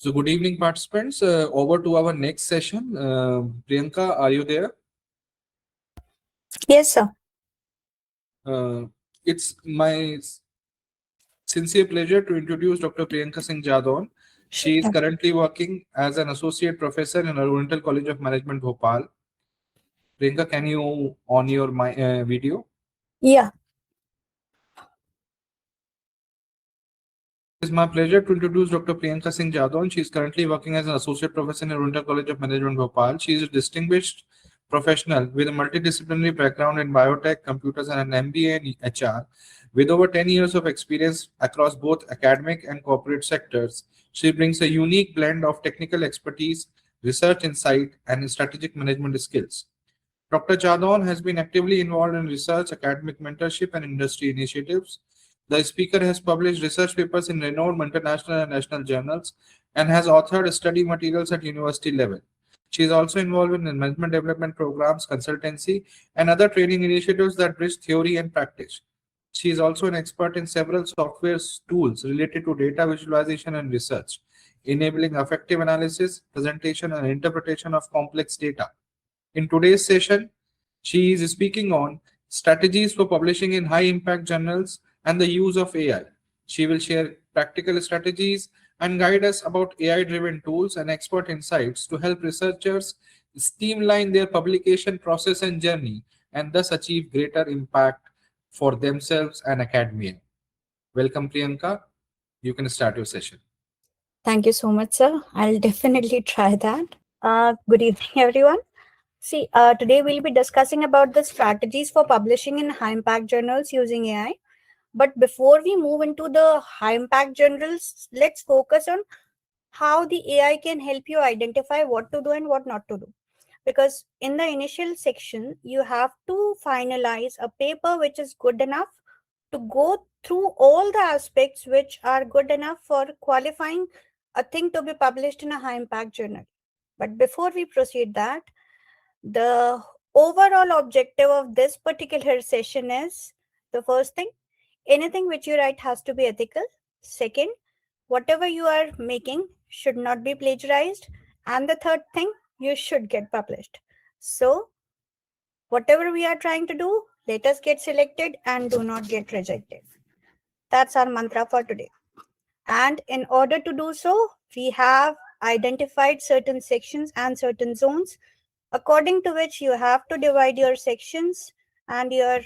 So good evening, participants. Over to our next session. Priyanka, are you there? Yes, sir. Uh, it's my sincere pleasure to introduce Dr. Priyanka Singh Jadon. She is Yeah. currently working as an associate professor in Oriental College of Management, Bhopal. Priyanka, can you on your video? Yeah. It is my pleasure to introduce Dr. Priyanka Singh Jadon. She is currently working as an associate professor in Oriental College of Management, Bhopal. She is a distinguished professional with a multidisciplinary background in biotech, computers, and an MBA in HR. With over 10 years of experience across both academic and corporate sectors, she brings a unique blend of technical expertise, research insight, and strategic management skills. Dr. Jadon has been actively involved in research, academic mentorship, and industry initiatives. The speaker has published research papers in renowned international and national journals and has authored study materials at university level. She is also involved in management development programs, consultancy, and other training initiatives that bridge theory and practice. She is also an expert in several software tools related to data visualization and research, enabling effective analysis, presentation, and interpretation of complex data. In today's session, she is speaking on strategies for publishing in high impact journals and the use of AI. She will share practical strategies and guide us about AI driven tools and expert insights to help researchers streamline their publication process and journey and thus achieve greater impact for themselves and academia. Welcome, Priyanka. You can start your session. Thank you so much, sir. I'll definitely try that. Good evening, everyone. See, today we'll be discussing about the strategies for publishing in high impact journals using AI. But before we move into the high impact journals, let's focus on how the AI can help you identify what to do and what not to do. Because in the initial section, you have to finalize a paper which is good enough to go through all the aspects which are good enough for qualifying a thing to be published in a high impact journal. But before we proceed that, the overall objective of this particular session is the first thing, anything which you write has to be ethical. Second, whatever you are making should not be plagiarized. And the third thing, you should get published. So, whatever we are trying to do, let us get selected and do not get rejected. That's our mantra for today. And in order to do so, we have identified certain sections and certain zones according to which you have to divide your sections and your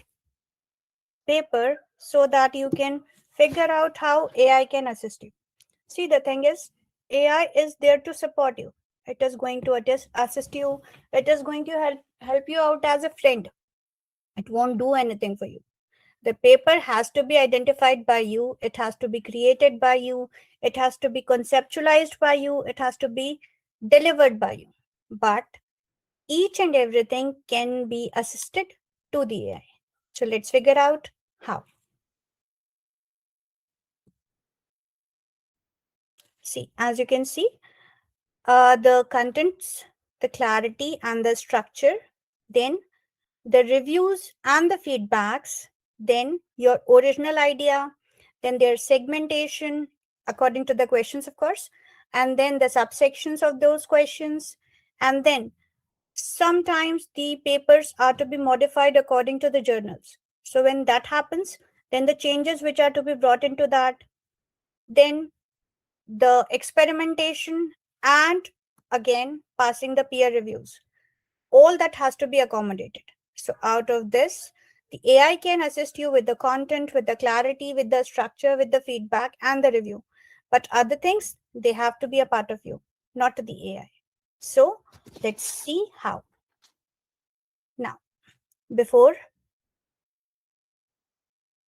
paper so that you can figure out how AI can assist you. See, the thing is, AI is there to support you. It is going to assist you. It is going to help you out as a friend. It won't do anything for you. The paper has to be identified by you. It has to be created by you. It has to be conceptualized by you. It has to be delivered by you. But each and everything can be assisted to the AI. So let's figure out how. See, as you can see, the contents, the clarity and the structure, then the reviews and the feedbacks, then your original idea, then their segmentation according to the questions, of course, and then the subsections of those questions, and then sometimes the papers are to be modified according to the journals. So when that happens, then the changes which are to be brought into that, then the experimentation, and again passing the peer reviews. All that has to be accommodated. So out of this, the AI can assist you with the content, with the clarity, with the structure, with the feedback and the review. But other things, they have to be a part of you, not the AI. So let's see how. Now, before,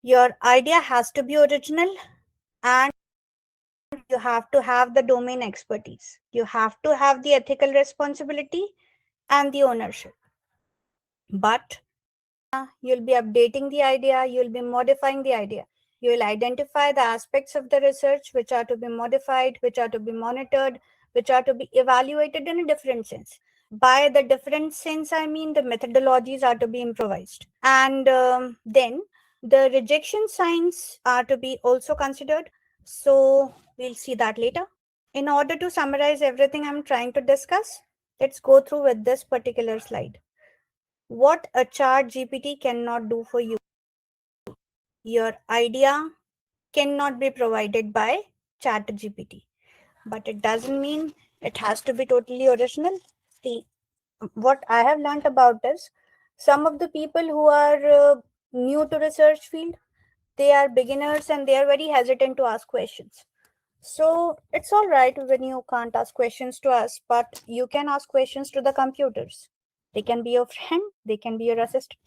your idea has to be original and you have to have the domain expertise. You have to have the ethical responsibility and the ownership. But you'll be updating the idea, you'll be modifying the idea. You will identify the aspects of the research which are to be modified, which are to be monitored, which are to be evaluated in a different sense. By the different sense, I mean the methodologies are to be improvised. And then the rejection signs are to be also considered. So we'll see that later. In order to summarize everything I'm trying to discuss, let's go through with this particular slide. What a chat GPT cannot do for you. Your idea cannot be provided by chat GPT, but it doesn't mean it has to be totally original. See, what I have learned about is some of the people who are new to research field, they are beginners and they are very hesitant to ask questions. So it's all right when you can't ask questions to us, but you can ask questions to the computers. They can be your friend, they can be your assistant.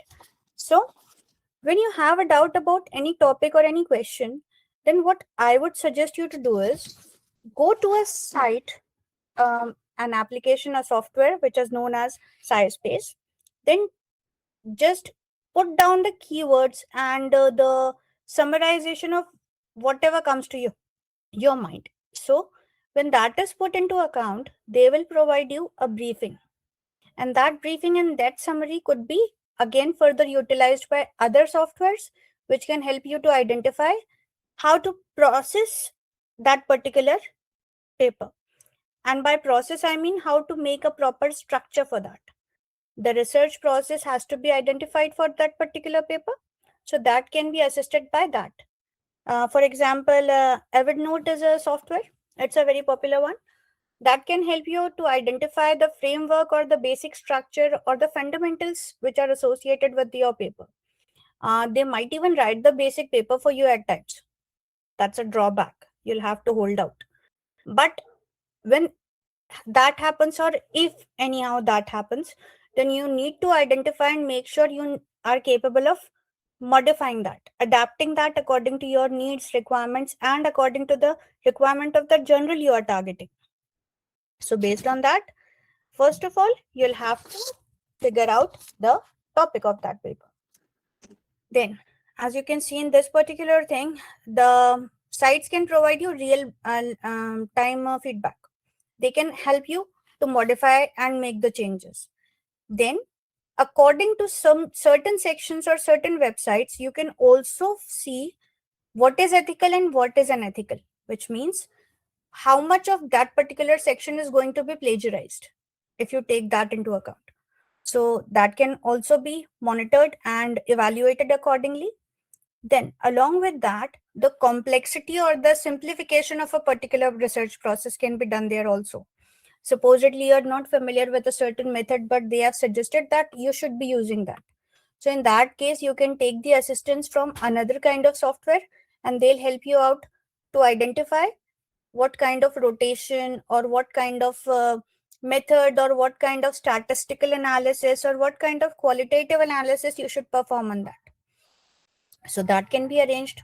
So when you have a doubt about any topic or any question, then what I would suggest you to do is go to a site, an application, a software which is known as SciSpace. Then just put down the keywords and the summarization of whatever comes to your mind. So when that is put into account, they will provide you a briefing. And that briefing and that summary could be again further utilized by other softwares, which can help you to identify how to process that particular paper. And by process, I mean how to make a proper structure for that. The research process has to be identified for that particular paper. So that can be assisted by that. For example, Evernote is a software. It's a very popular one that can help you to identify the framework or the basic structure or the fundamentals which are associated with your paper. They might even write the basic paper for you at times. That's a drawback. You'll have to hold out. But when that happens, or if anyhow that happens, then you need to identify and make sure you are capable of modifying that, adapting that according to your needs, requirements, and according to the requirement of the journal you are targeting. So based on that, first of all, you'll have to figure out the topic of that paper. Then, as you can see in this particular thing, the sites can provide you real time feedback. They can help you to modify and make the changes. Then, according to some certain sections or certain websites, you can also see what is ethical and what is unethical, which means how much of that particular section is going to be plagiarized if you take that into account. So that can also be monitored and evaluated accordingly. Then, along with that, the complexity or the simplification of a particular research process can be done there also. Supposedly, you're not familiar with a certain method, but they have suggested that you should be using that. So, in that case, you can take the assistance from another kind of software and they'll help you out to identify what kind of rotation or what kind of method or what kind of statistical analysis or what kind of qualitative analysis you should perform on that. So that can be arranged.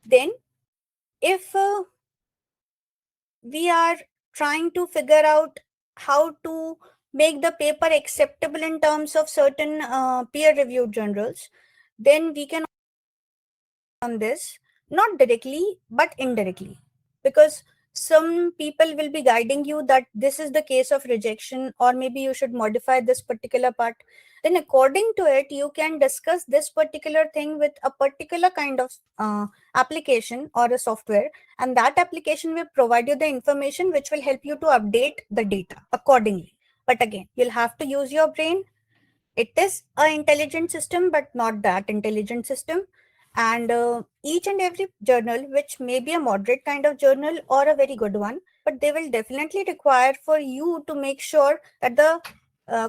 Then if we are trying to figure out how to make the paper acceptable in terms of certain peer reviewed journals, then we can on this, not directly but indirectly, because some people will be guiding you that this is the case of rejection or maybe you should modify this particular part. Then according to it, you can discuss this particular thing with a particular kind of application or a software, and that application will provide you the information which will help you to update the data accordingly. But again, you'll have to use your brain. It is an intelligent system but not that intelligent system. And each and every journal, which may be a moderate kind of journal or a very good one, but they will definitely require for you to make sure that the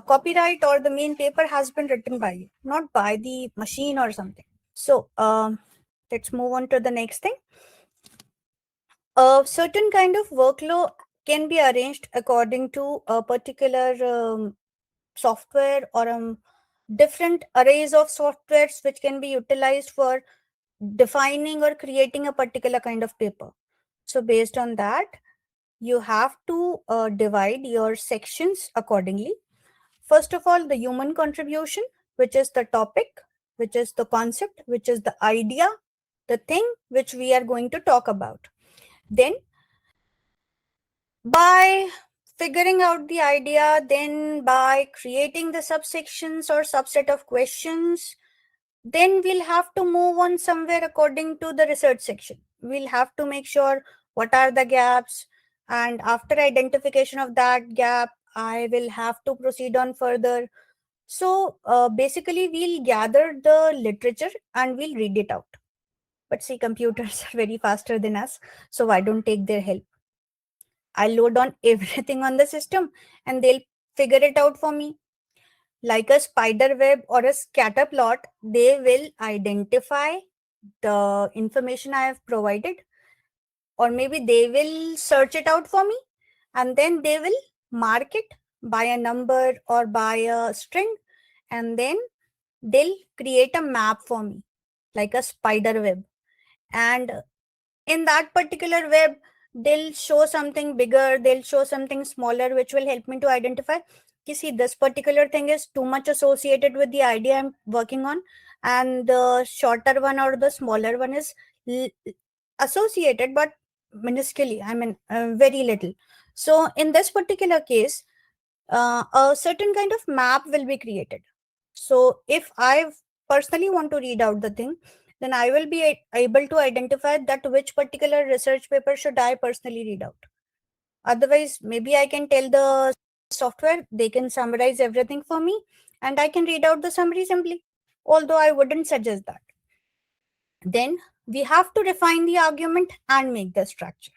copyright or the main paper has been written by you, not by the machine or something. So let's move on to the next thing. A certain kind of workflow can be arranged according to a particular software or different arrays of softwares which can be utilized for defining or creating a particular kind of paper. So based on that, you have to divide your sections accordingly. First of all, the human contribution, which is the topic, which is the concept, which is the idea, the thing which we are going to talk about. Then by figuring out the idea, then by creating the subsections or subset of questions, then we'll have to move on somewhere according to the research section. We'll have to make sure what are the gaps, And after identification of that gap, I will have to proceed on further. So basically, we'll gather the literature and we'll read it out. But see, computers are very faster than us, so I don't take their help. I'll load on everything on the system and they'll figure it out for me. Like a spider web or a scatter plot, they will identify the information I have provided, or maybe they will search it out for me, and then they will mark it by a number or by a string, and then they'll create a map for me like a spider web. And in that particular web, they'll show something bigger, they'll show something smaller, which will help me to identify, you see, this particular thing is too much associated with the idea I'm working on, and the shorter one or the smaller one is associated but minusculely, I mean very little. So in this particular case, a certain kind of map will be created. So if I personally want to read out the thing, then I will be able to identify that which particular research paper should I personally read out. Otherwise, maybe I can tell the software, they can summarize everything for me and I can read out the summary simply, although I wouldn't suggest that. Then we have to refine the argument and make the structure.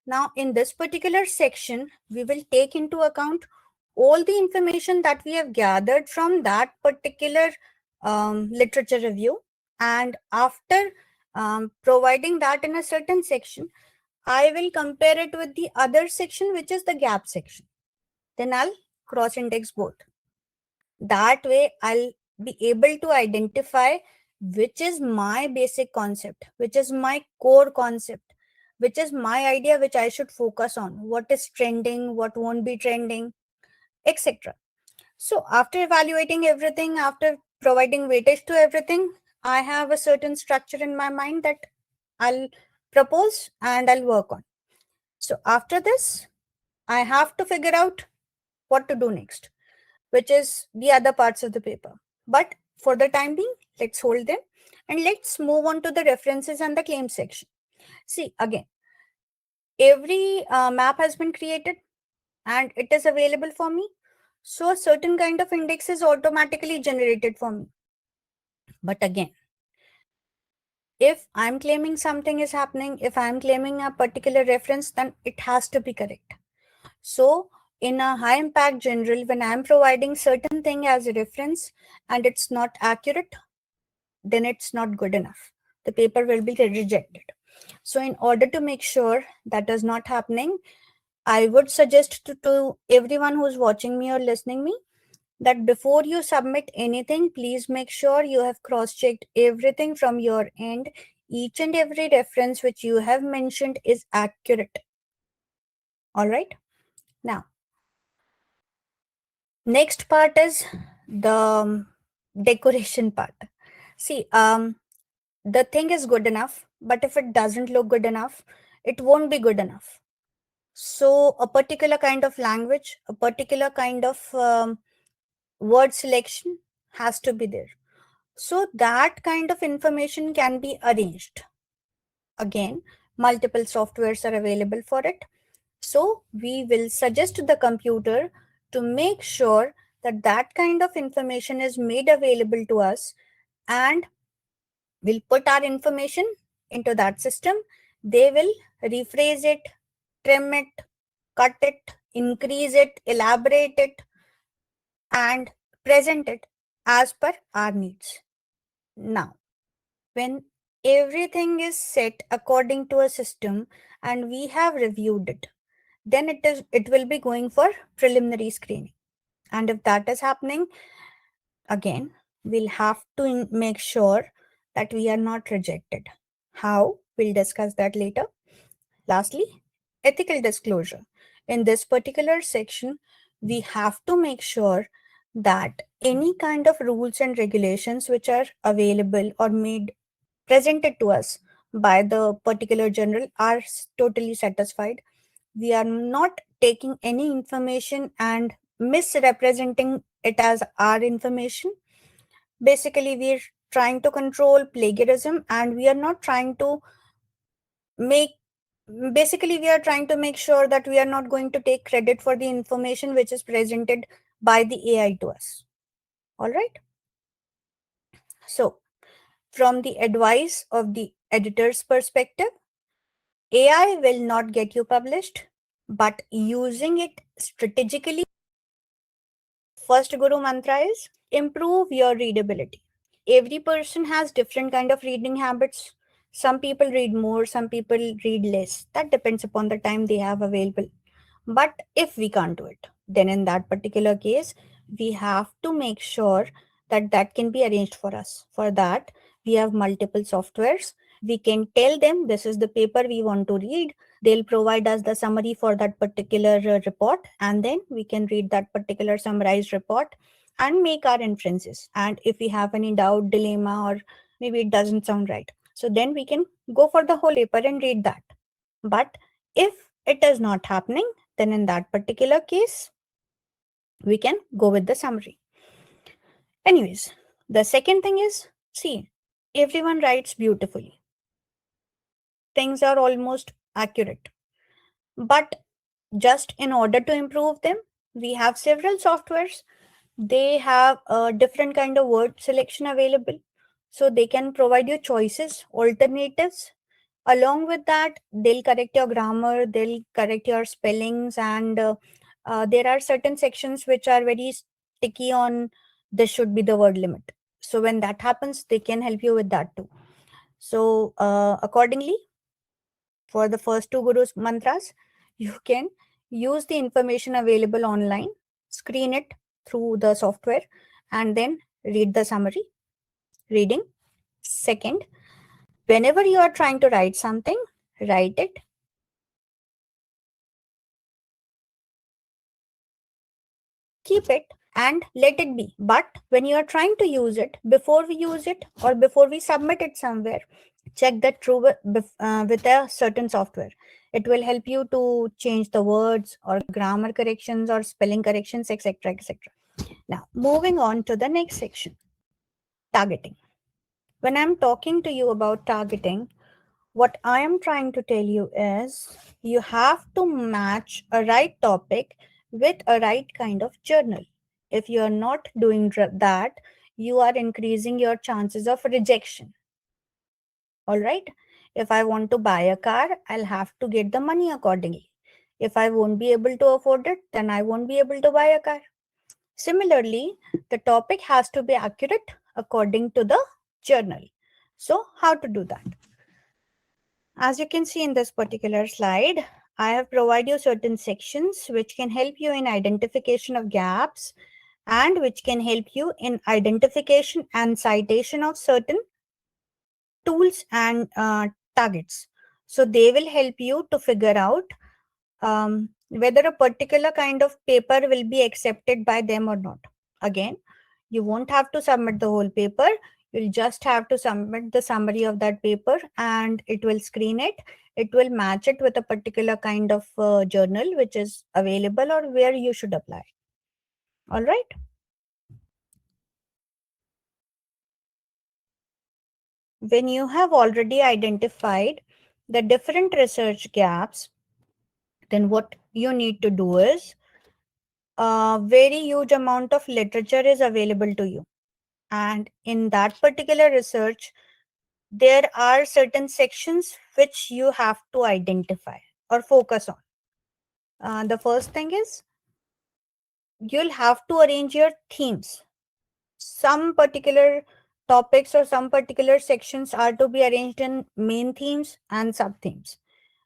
Now, in this particular section, we will take into account all the information that we have gathered from that particular literature review. And after providing that in a certain section, I will compare it with the other section, which is the gap section. Then I'll cross-index both. That way, I'll be able to identify which is my basic concept, which is my core concept, which is my idea, which I should focus on, what is trending, what won't be trending, etc. So after evaluating everything, after providing weightage to everything, I have a certain structure in my mind that I'll propose and I'll work on. So after this, I have to figure out what to do next, which is the other parts of the paper. But for the time being, let's hold them and let's move on to the references and the claim section. See, again, every map has been created and it is available for me. So a certain kind of index is automatically generated for me. But again, if I'm claiming something is happening, if I'm claiming a particular reference, then it has to be correct. So in a high impact general, when I'm providing certain thing as a reference and it's not accurate, then it's not good enough. The paper will be rejected. So in order to make sure that is not happening, I would suggest to everyone who's watching me or listening me that before you submit anything, please make sure you have cross-checked everything from your end. Each and every reference which you have mentioned is accurate. All right. Now, next part is the decoration part. See, the thing is good enough, but if it doesn't look good enough, it won't be good enough. So a particular kind of language, a particular kind of word selection has to be there. So that kind of information can be arranged. Again, multiple softwares are available for it. So we will suggest to the computer to make sure that that kind of information is made available to us, and we'll put our information into that system. They will rephrase it, trim it, cut it, increase it, elaborate it, and present it as per our needs. Now, when everything is set according to a system and we have reviewed it, then it will be going for preliminary screening. And if that is happening, again, we'll have to make sure that we are not rejected. How? We'll discuss that later. Lastly, ethical disclosure. In this particular section, we have to make sure that any kind of rules and regulations which are available or made presented to us by the particular journal are totally satisfied. We are not taking any information and misrepresenting it as our information. Basically, we're trying to control plagiarism and we are not trying to make basically we are trying to make sure that we are not going to take credit for the information which is presented by the AI to us. All right. So from the advice of the editor's perspective, AI will not get you published, but using it strategically. First Guru Mantra is improve your readability. Every person has different kind of reading habits. Some people read more, some people read less. That depends upon the time they have available. But if we can't do it, then in that particular case, we have to make sure that that can be arranged for us. For that, we have multiple softwares. We can tell them this is the paper we want to read. They'll provide us the summary for that particular report, and then we can read that particular summarized report and make our inferences. And if we have any doubt, dilemma, or maybe it doesn't sound right, so then we can go for the whole paper and read that. But if it is not happening, then in that particular case, we can go with the summary. Anyways, the second thing is, see, everyone writes beautifully. Things are almost accurate. But just in order to improve them, we have several softwares. They have a different kind of word selection available. So they can provide you choices, alternatives. Along with that, they'll correct your grammar, they'll correct your spellings, and there are certain sections which are very sticky on this should be the word limit. So when that happens, they can help you with that too. So accordingly, for the first two Gurus mantras, you can use the information available online, screen it through the software, and then read the summary. Reading. Second, whenever you are trying to write something, write it. Keep it and let it be. But when you are trying to use it, before we use it or before we submit it somewhere, check that true with a certain software. It will help you to change the words or grammar corrections or spelling corrections, etc. etc. Now, moving on to the next section, targeting. When I'm talking to you about targeting, what I am trying to tell you is you have to match a right topic with a right kind of journal. If you are not doing that, you are increasing your chances of rejection. All right. If I want to buy a car, I'll have to get the money accordingly. If I won't be able to afford it, then I won't be able to buy a car. Similarly, the topic has to be accurate according to the journal. So, how to do that? As you can see in this particular slide, I have provided you certain sections which can help you in identification of gaps and which can help you in identification and citation of certain tools and targets. So they will help you to figure out whether a particular kind of paper will be accepted by them or not. Again, you won't have to submit the whole paper. You'll just have to submit the summary of that paper and it will screen it. It will match it with a particular kind of journal which is available or where you should apply. All right. When you have already identified the different research gaps, then what you need to do is a very huge amount of literature is available to you. And in that particular research, there are certain sections which you have to identify or focus on. The first thing is you'll have to arrange your themes. Some particular topics or some particular sections are to be arranged in main themes and sub themes.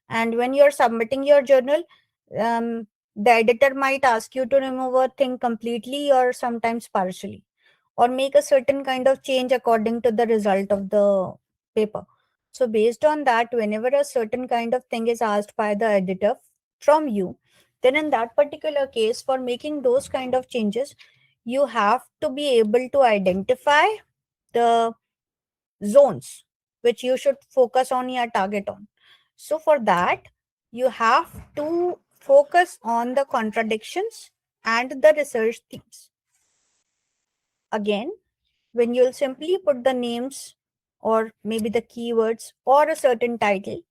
And when you're submitting your journal, the editor might ask you to remove a thing completely or sometimes partially, or make a certain kind of change according to the result of the paper. So based on that, whenever a certain kind of thing is asked by the editor from you, then in that particular case, for making those kind of changes, you have to be able to identify the zones which you should focus on your target on. So for that, you have to focus on the contradictions and the research themes. Again, when you'll simply put the names or maybe the keywords or a certain title,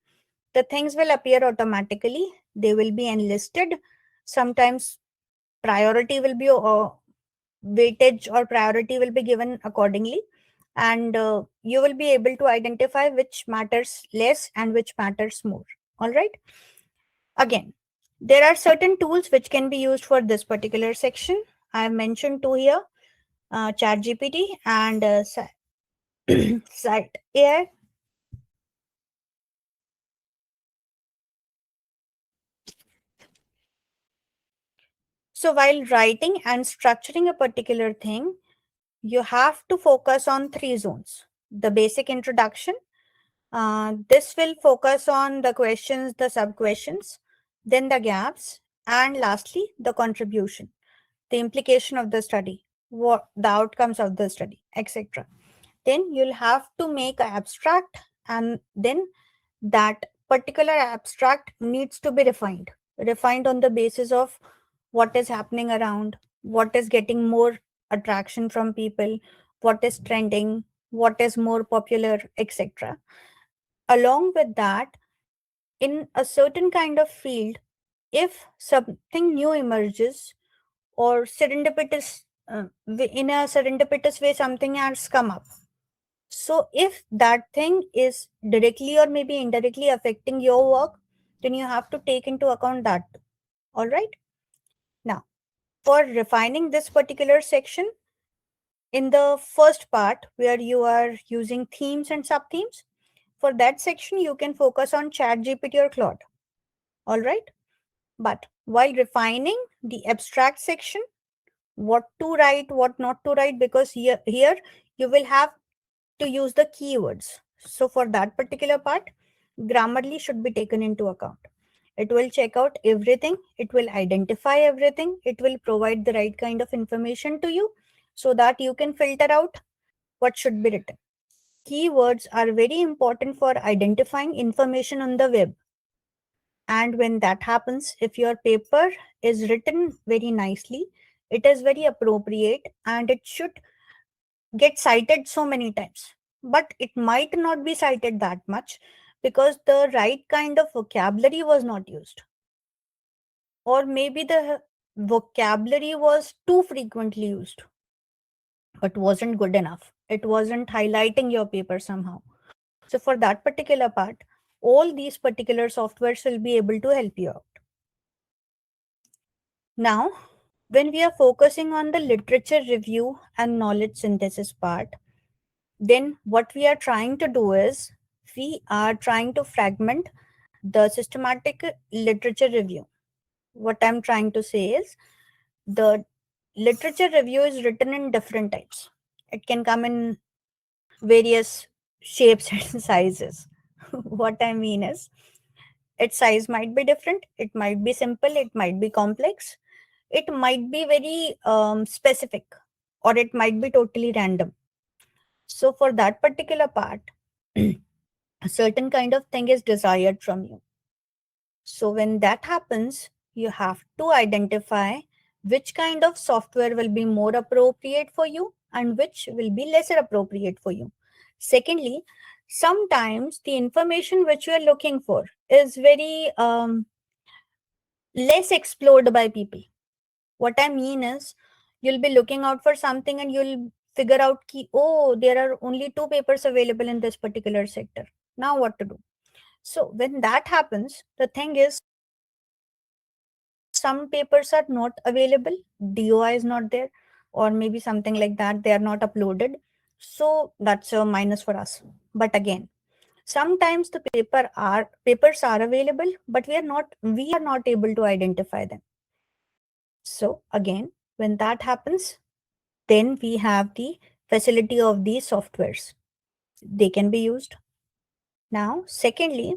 the things will appear automatically. They will be enlisted. Sometimes priority will be weightage or priority will be given accordingly, and you will be able to identify which matters less and which matters more. All right. Again, there are certain tools which can be used for this particular section. I have mentioned two here, ChatGPT and Site AI. So while writing and structuring a particular thing, you have to focus on three zones. The basic introduction, this will focus on the questions, the sub questions, then the gaps, and lastly, the contribution, the implication of the study, what the outcomes of the study, etc. Then you'll have to make an abstract, and then that particular abstract needs to be refined on the basis of what is happening around, what is getting more attraction from people, what is trending, what is more popular, etc. Along with that, in a certain kind of field, if something new emerges or serendipitous, in a serendipitous way, something has come up. So if that thing is directly or maybe indirectly affecting your work, then you have to take into account that. All right. Now, for refining this particular section, in the first part where you are using themes and sub-themes, for that section, you can focus on ChatGPT or Claude. All right. But while refining the abstract section, what to write, what not to write, because here you will have to use the keywords. So for that particular part, Grammarly should be taken into account. It will check out everything. It will identify everything. It will provide the right kind of information to you so that you can filter out what should be written. Keywords are very important for identifying information on the web. And when that happens, if your paper is written very nicely, it is very appropriate and it should get cited so many times. But it might not be cited that much because the right kind of vocabulary was not used. Or maybe the vocabulary was too frequently used, but wasn't good enough. It wasn't highlighting your paper somehow. So for that particular part, all these particular softwares will be able to help you out. Now, when we are focusing on the literature review and knowledge synthesis part, then what we are trying to do is we are trying to fragment the systematic literature review. What I'm trying to say is the literature review is written in different types. It can come in various shapes and sizes. What I mean is its size might be different. It might be simple. It might be complex. It might be very specific, or it might be totally random. So for that particular part, a certain kind of thing is desired from you. So when that happens, you have to identify which kind of software will be more appropriate for you and which will be lesser appropriate for you. Secondly, sometimes the information which you are looking for is very less explored by people. What I mean is, you'll be looking out for something and you'll figure out oh, there are only 2 papers available in this particular sector. Now what to do? So when that happens, the thing is, some papers are not available, DOI is not there, or maybe something like that, they are not uploaded. So that's a minus for us. But again, sometimes the papers are available, but we are not able to identify them. So again, when that happens, then we have the facility of these softwares. They can be used. Now, secondly,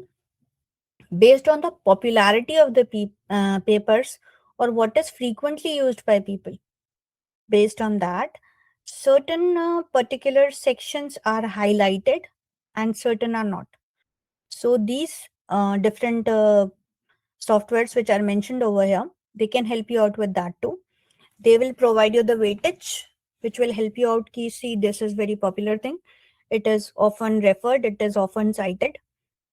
based on the popularity of the papers or what is frequently used by people, based on that, certain particular sections are highlighted and certain are not. So these different softwares which are mentioned over here, they can help you out with that too. They will provide you the weightage, which will help you out. See, this is very popular thing. It is often referred, it is often cited.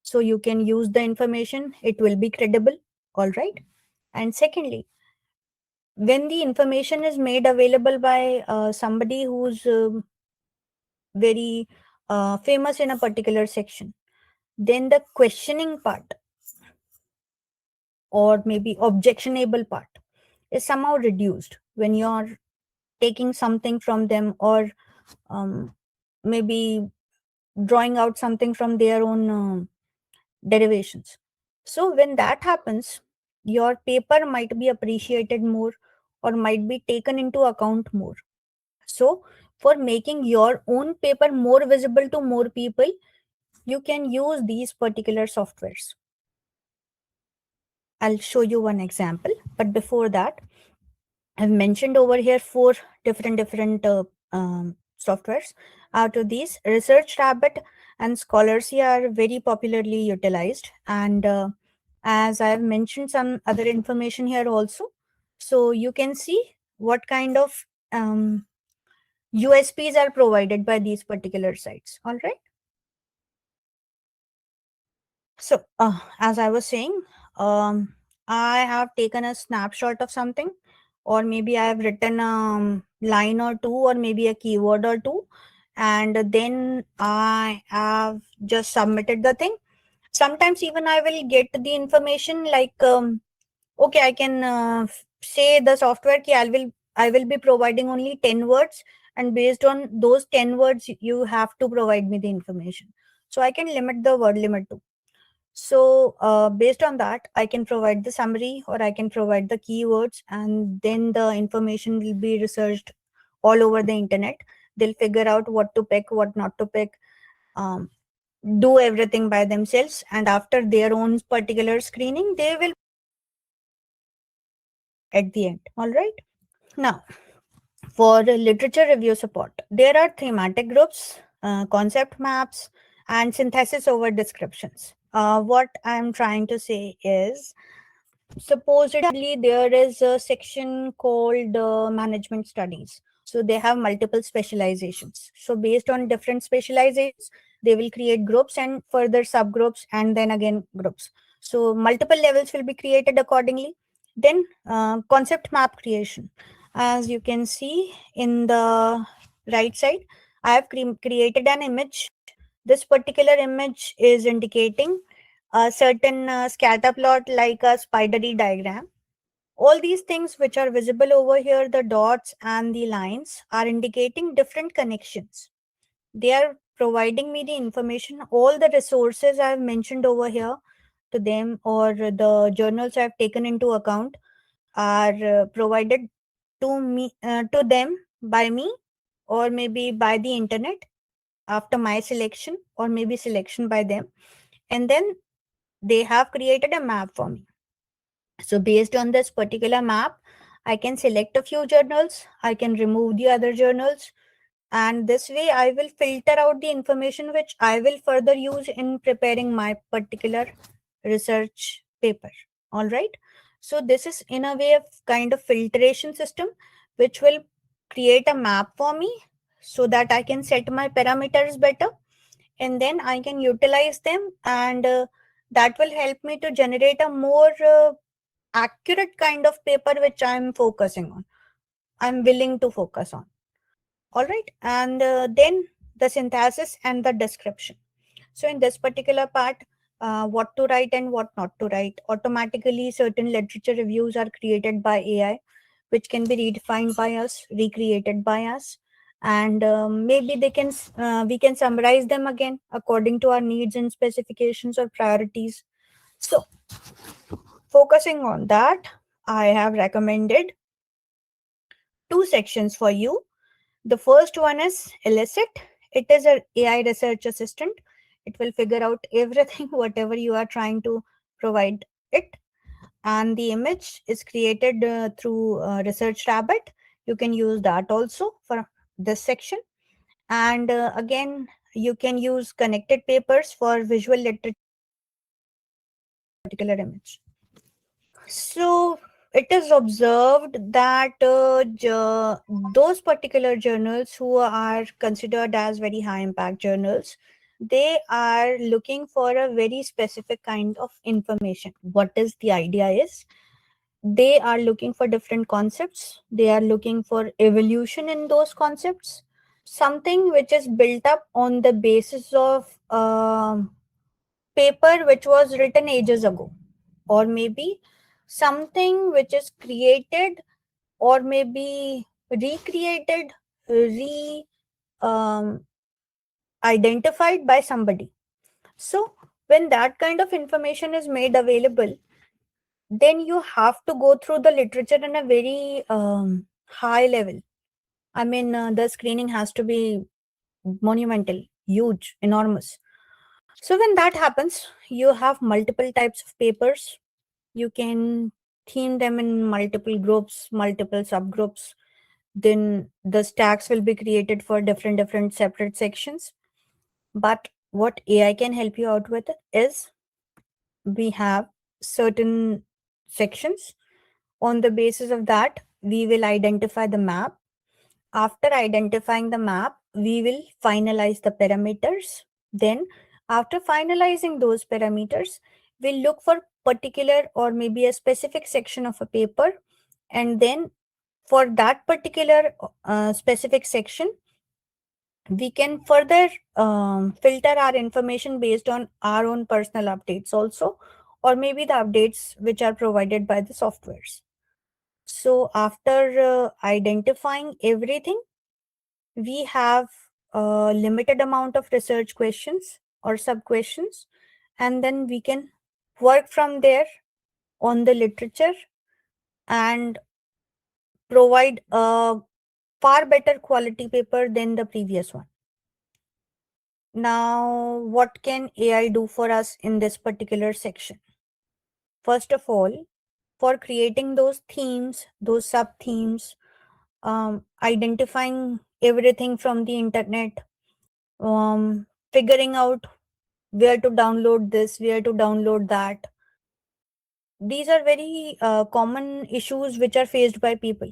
So you can use the information, it will be credible. All right. And secondly, when the information is made available by somebody who's very famous in a particular section, then the questioning part or maybe objectionable part is somehow reduced when you're taking something from them, or maybe drawing out something from their own derivations. So when that happens, your paper might be appreciated more or might be taken into account more. So for making your own paper more visible to more people, you can use these particular softwares. I'll show you one example, but before that, I've mentioned over here 4 different softwares. Out of these, Research Rabbit and Scholarly are very popularly utilized. And as I've mentioned some other information here also, so you can see what kind of USPs are provided by these particular sites. All right. So as I was saying, I have taken a snapshot of something, or maybe I have written a line or two, or maybe a keyword or two, and then I have just submitted the thing. Sometimes even I will get the information like, okay, I can say the software ki I will be providing only 10 words, and based on those 10 words, you have to provide me the information. So I can limit the word limit to. So based on that, I can provide the summary or I can provide the keywords, and then the information will be researched all over the internet. They'll figure out what to pick, what not to pick, do everything by themselves. And after their own particular screening, they will at the end. All right. Now, for literature review support, there are thematic groups, concept maps, and synthesis over descriptions. What I'm trying to say is, supposedly there is a section called management studies. So they have multiple specializations. So based on different specializations, they will create groups and further subgroups and then again groups. So multiple levels will be created accordingly. Then concept map creation. As you can see in the right side, I have created an image. This particular image is indicating a certain scatter plot like a spidery diagram. All these things which are visible over here, the dots and the lines, are indicating different connections. They are providing me the information. All the resources I've mentioned over here to them, or the journals I've taken into account, are provided to me, to them by me, or maybe by the internet after my selection, or maybe selection by them. And then they have created a map for me. So based on this particular map, I can select a few journals, I can remove the other journals, and this way I will filter out the information which I will further use in preparing my particular research paper. All right. So this is in a way of kind of filtration system which will create a map for me so that I can set my parameters better, and then I can utilize them, and that will help me to generate a more accurate kind of paper which I'm focusing on, I'm willing to focus on. All right. And then the synthesis and the description. So in this particular part, what to write and what not to write, automatically certain literature reviews are created by AI, which can be redefined by us, recreated by us, and maybe we can summarize them again according to our needs and specifications or priorities. So focusing on that, I have recommended 2 sections for you. The first one is Elicit. It is an AI research assistant. It will figure out everything, whatever you are trying to provide it. And the image is created through Research Rabbit. You can use that also for this section. And again, you can use connected papers for visual literature particular image. So it is observed that those particular journals who are considered as very high impact journals, they are looking for a very specific kind of information. What is the idea is, they are looking for different concepts. They are looking for evolution in those concepts, something which is built up on the basis of paper which was written ages ago, or maybe something which is created, or maybe recreated, re identified by somebody. So when that kind of information is made available, then you have to go through the literature in a very high level. I mean, the screening has to be monumental, huge, enormous. So when that happens, you have multiple types of papers. You can theme them in multiple groups, multiple subgroups. Then the stacks will be created for different separate sections. But what AI can help you out with is, we have certain sections. On the basis of that, we will identify the map. After identifying the map, we will finalize the parameters. Then, after finalizing those parameters, we'll look for particular or maybe a specific section of a paper. And then for that particular specific section, we can further filter our information based on our own personal updates also, or maybe the updates which are provided by the softwares. So after identifying everything, we have a limited amount of research questions or sub questions, and then we can work from there on the literature and provide a far better quality paper than the previous one. Now, what can AI do for us in this particular section? First of all, for creating those themes, those sub themes, identifying everything from the internet, figuring out where to download this, where to download that. These are very common issues which are faced by people.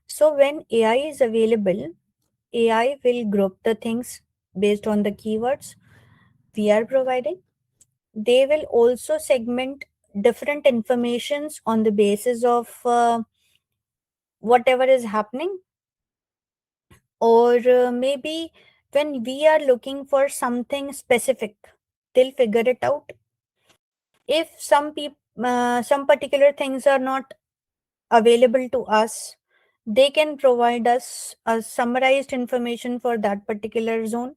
So when AI is available, AI will group the things based on the keywords we are providing. They will also segment different informations on the basis of whatever is happening, or maybe when we are looking for something specific, they'll figure it out. If some particular things are not available to us, they can provide us a summarized information for that particular zone.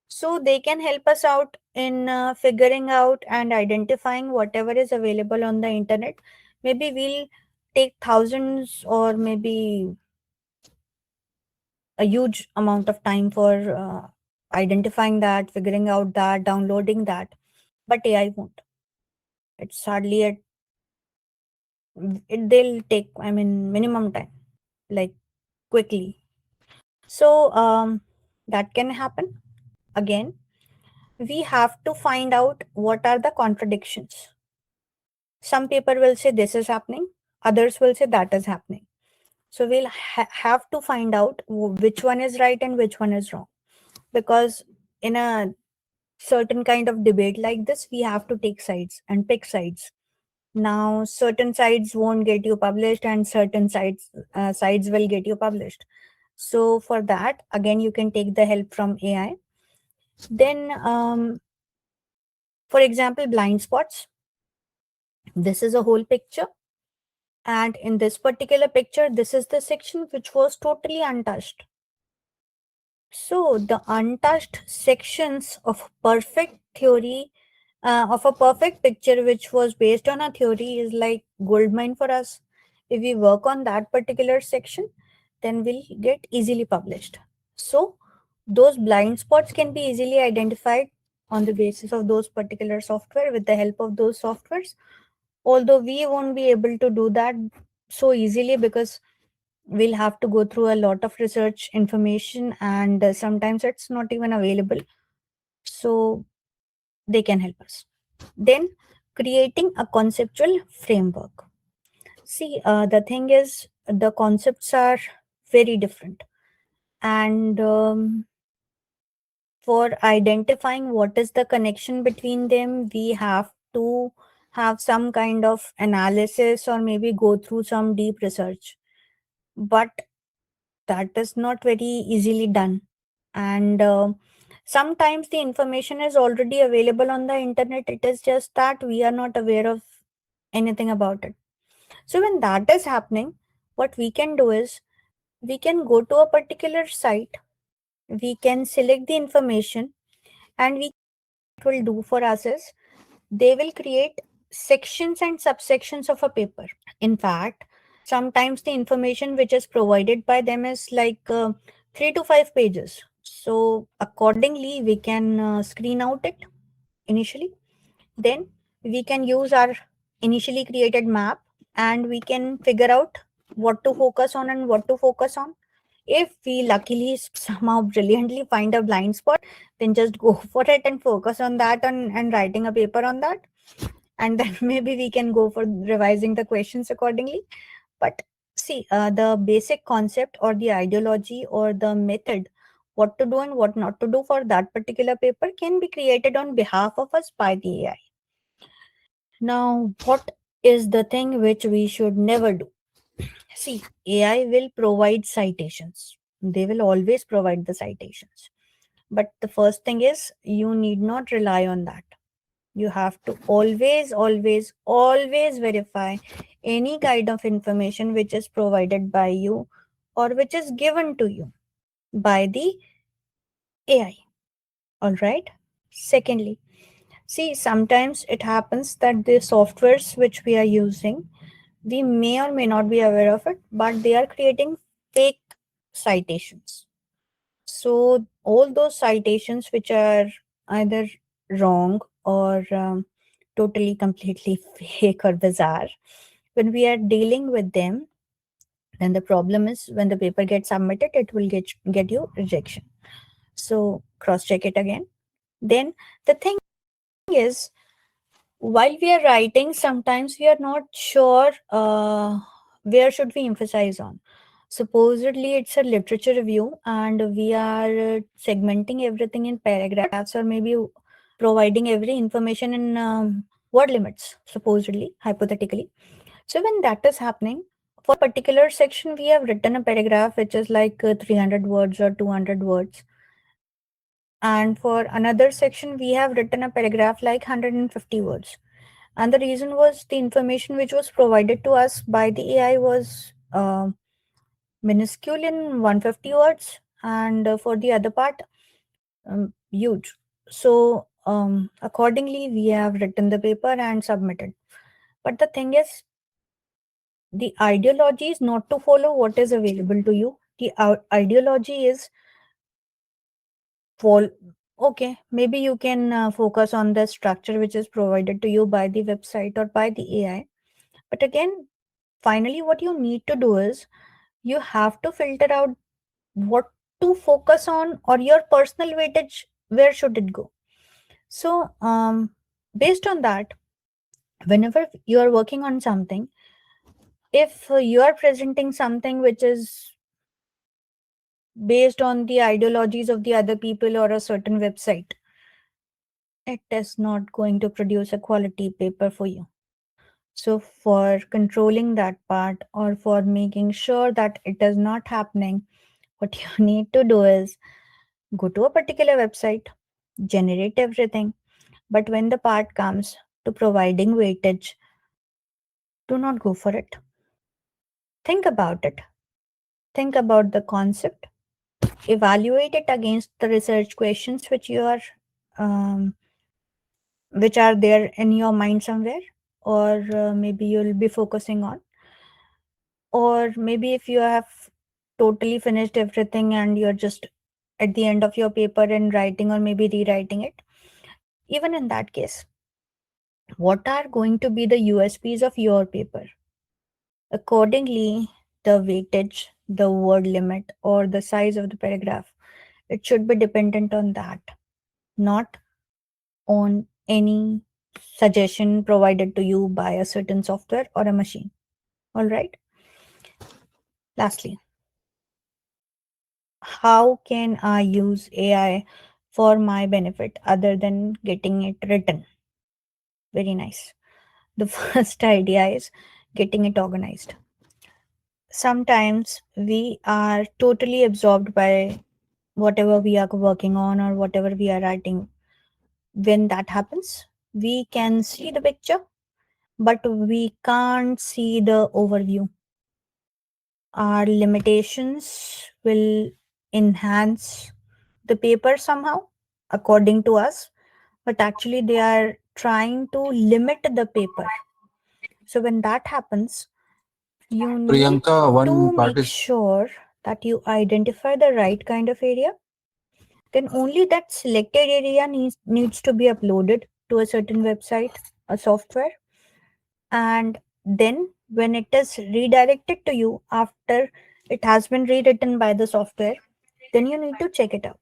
So they can help us out in figuring out and identifying whatever is available on the internet. Maybe we'll take thousands or maybe a huge amount of time for identifying that, figuring out that, downloading that. But AI won't. It's hardly they'll take, I mean, minimum time, like quickly. So that can happen. Again, we have to find out what are the contradictions. Some people will say this is happening, others will say that is happening. So we'll have to find out which one is right and which one is wrong. Because in a certain kind of debate like this, we have to take sides and pick sides. Now, certain sides won't get you published, and certain sides will get you published. So for that, again, you can take the help from AI. Then, for example, blind spots. This is a whole picture. And in this particular picture, this is the section which was totally untouched. So the untouched sections of perfect theory, of a perfect picture which was based on a theory, is like gold mine for us. If we work on that particular section, then we'll get easily published. So those blind spots can be easily identified on the basis of those particular software, with the help of those softwares. Although we won't be able to do that so easily, because we'll have to go through a lot of research information, and sometimes it's not even available. So they can help us. Then, creating a conceptual framework. See, the thing is, the concepts are very different, and For identifying what is the connection between them, we have to have some kind of analysis or maybe go through some deep research. But that is not very easily done. And sometimes the information is already available on the internet. It is just that we are not aware of anything about it. So when that is happening, what we can do is we can go to a particular site, we can select the information, and we will do for us is they will create sections and subsections of a paper. In fact, sometimes the information which is provided by them is like 3 to 5 pages. So accordingly, we can screen out it initially. Then we can use our initially created map and we can figure out what to focus on and what to focus on. If we luckily somehow brilliantly find a blind spot, then just go for it and focus on that and writing a paper on that. And then maybe we can go for revising the questions accordingly. But see, the basic concept or the ideology or the method, what to do and what not to do for that particular paper can be created on behalf of us by the AI. Now, what is the thing which we should never do? See, AI will provide citations. They will always provide the citations. But the first thing is you need not rely on that. You have to always verify any kind of information which is provided by you or which is given to you by the AI. All right. Secondly, see, sometimes it happens that the softwares which we are using, we may or may not be aware of it, but they are creating fake citations. So, all those citations which are either wrong or totally, completely fake or bizarre, when we are dealing with them, then the problem is when the paper gets submitted, it will get you rejection. So, cross check it again. Then, the thing is, while we are writing, sometimes we are not sure where should we emphasize on. Supposedly it's a literature review and we are segmenting everything in paragraphs or maybe providing every information in word limits, supposedly, hypothetically. So when that is happening, for a particular section we have written a paragraph which is like 300 words or 200 words, and for another section we have written a paragraph like 150 words. And the reason was the information which was provided to us by the AI was minuscule in 150 words, and for the other part, huge. So, accordingly, we have written the paper and submitted. But the thing is, the ideology is not to follow what is available to you. The ideology is follow. Okay, maybe you can focus on the structure which is provided to you by the website or by the AI. But again, finally, what you need to do is you have to filter out what to focus on or your personal weightage, where should it go. So based on that, whenever you are working on something, if you are presenting something which is based on the ideologies of the other people or a certain website, it is not going to produce a quality paper for you. So for controlling that part or for making sure that it is not happening, what you need to do is go to a particular website, generate everything. But when the part comes to providing weightage, do not go for it. Think about it. Think about the concept. Evaluate it against the research questions um, which are there in your mind somewhere, or maybe you'll be focusing on. Or maybe if you have totally finished everything and you're just at the end of your paper and writing or maybe rewriting it, even in that case, what are going to be the USPs of your paper? Accordingly, the weightage, the word limit, or the size of the paragraph, it should be dependent on that, not on any suggestion provided to you by a certain software or a machine. All right. Lastly, how can I use AI for my benefit other than getting it written. Very nice. The first idea is getting it organized. Sometimes we are totally absorbed by whatever we are working on or whatever we are writing. When that happens, we can see the picture, but we can't see the overview. Our limitations will enhance the paper somehow, according to us, but actually they are trying to limit the paper. So when that happens, you need Priyanka, to one make participant. sure that you identify the right kind of area. Then only that selected area needs to be uploaded to a certain website, a software. And then when it is redirected to you after it has been rewritten by the software, then you need to check it out.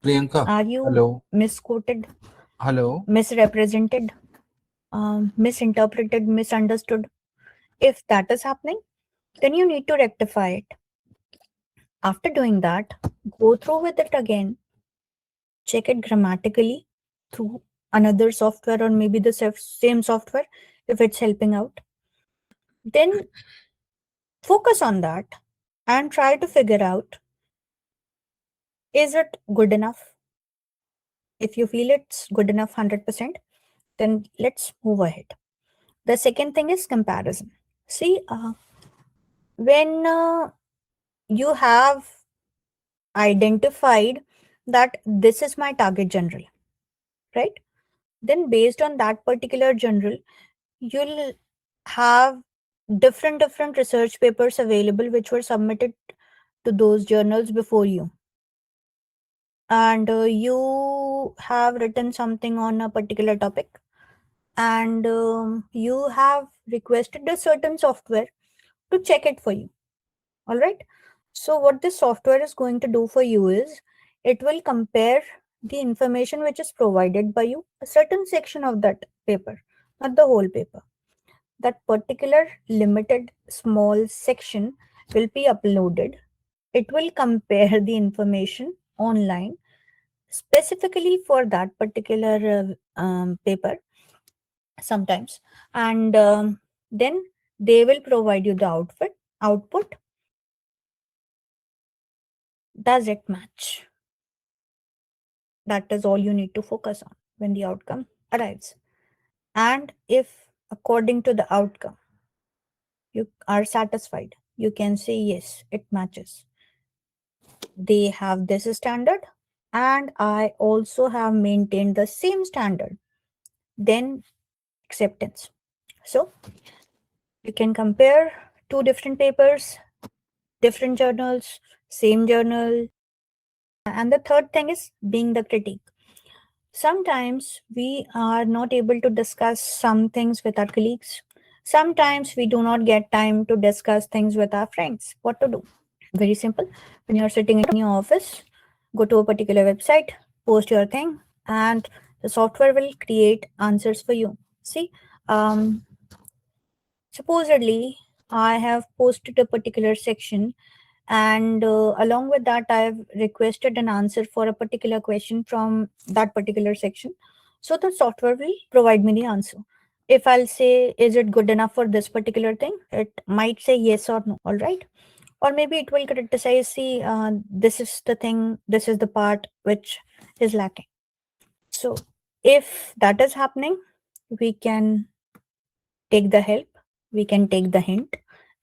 Priyanka, Are you hello, misquoted, hello. misrepresented, misinterpreted, misunderstood? If that is happening, then you need to rectify it. After doing that, go through with it again, check it grammatically through another software or maybe the same software if it's helping out. Then focus on that and try to figure out, is it good enough? If you feel it's good enough 100%, then let's move ahead. The second thing is comparison. See, when you have identified that this is my target general, right? Then based on that particular general, you'll have different research papers available which were submitted to those journals before you, and you have written something on a particular topic, and you have requested a certain software to check it for you. All right, so what this software is going to do for you is it will compare the information which is provided by you, a certain section of that paper, not the whole paper. That particular limited small section will be uploaded. It will compare the information online specifically for that particular paper sometimes, and then they will provide you the output. Does it match? That is all you need to focus on when the outcome arrives. And if according to the outcome you are satisfied, you can say yes, it matches. They have this standard and I also have maintained the same standard. Then acceptance. So you can compare two different papers, different journals, same journal. And the third thing is being the critique. Sometimes we are not able to discuss some things with our colleagues. Sometimes we do not get time to discuss things with our friends. What to do? Very simple. When you're sitting in your office, go to a particular website, post your thing, and the software will create answers for you. See, supposedly, I have posted a particular section, and along with that, I have requested an answer for a particular question from that particular section. So the software will provide me the answer. If I'll say, is it good enough for this particular thing? It might say yes or no. All right. Or maybe it will criticize, see, this is the thing, this is the part which is lacking. So if that is happening, we can take the help, we can take the hint,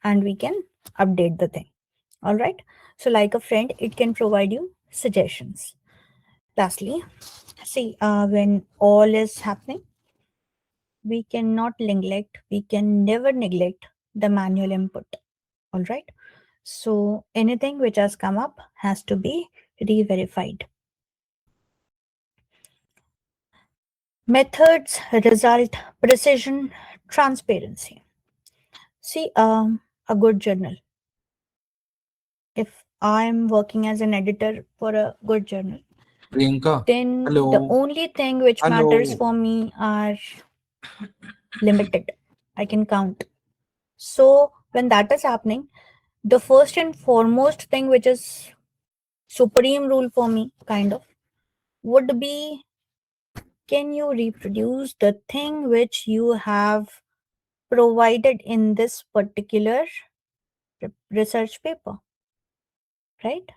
and we can update the thing. All right. So like a friend, it can provide you suggestions. Lastly, see, when all is happening, we cannot neglect, we can never neglect the manual input. All right. So anything which has come up has to be re-verified. Methods, result, precision, transparency. See, a good journal. If I'm working as an editor for a good journal, Priyanka, then the hello, only thing which matters hello. for me are limited. I can count. So when that is happening, the first and foremost thing which is supreme rule for me, kind of, would be, can you reproduce the thing which you have provided in this particular research paper, right?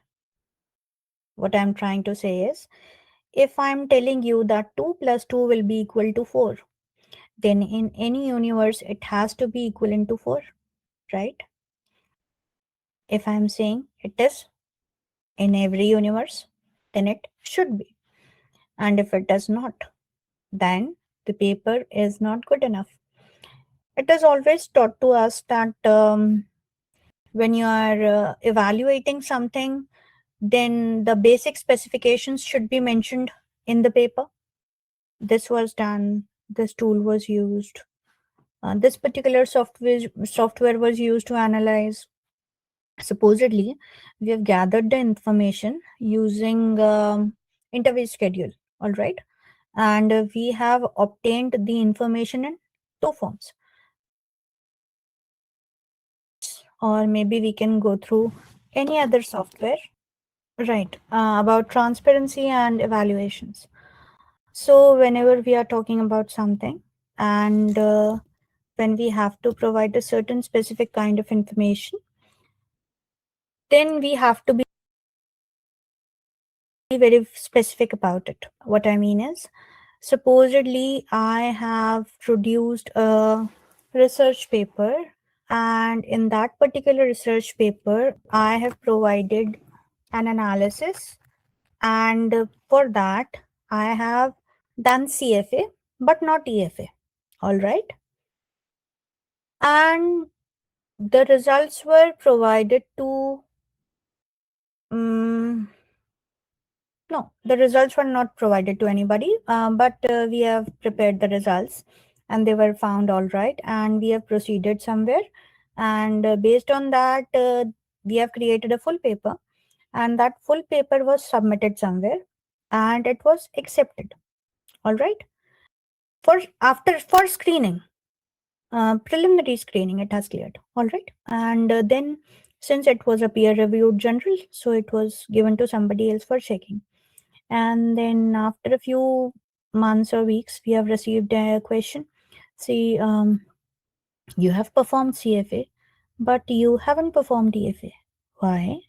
What I'm trying to say is, if I'm telling you that 2 plus 2 will be equal to 4, then in any universe, it has to be equivalent to 4, right? If I'm saying it is in every universe, then it should be. And if it does not, then the paper is not good enough. It is always taught to us that when you are evaluating something, then the basic specifications should be mentioned in the paper. This was done, this tool was used, this particular software was used to analyze. Supposedly, we have gathered the information using interview schedule, all right? And we have obtained the information in two forms. Or maybe we can go through any other software, right, about transparency and evaluations. So whenever we are talking about something and when we have to provide a certain specific kind of information, then we have to be very specific about it. What I mean is, supposedly I have produced a research paper, and in that particular research paper, I have provided an analysis, and for that, I have done CFA, but not EFA. All right. And the results were provided to no, the results were not provided to anybody, but we have prepared the results and they were found all right, and we have proceeded somewhere, and based on that we have created a full paper, and that full paper was submitted somewhere and it was accepted. All right. For screening, preliminary screening, it has cleared. All right. And then since it was a peer reviewed journal, so it was given to somebody else for checking. And then after a few months or weeks, we have received a question. See, you have performed CFA, but you haven't performed EFA. Why?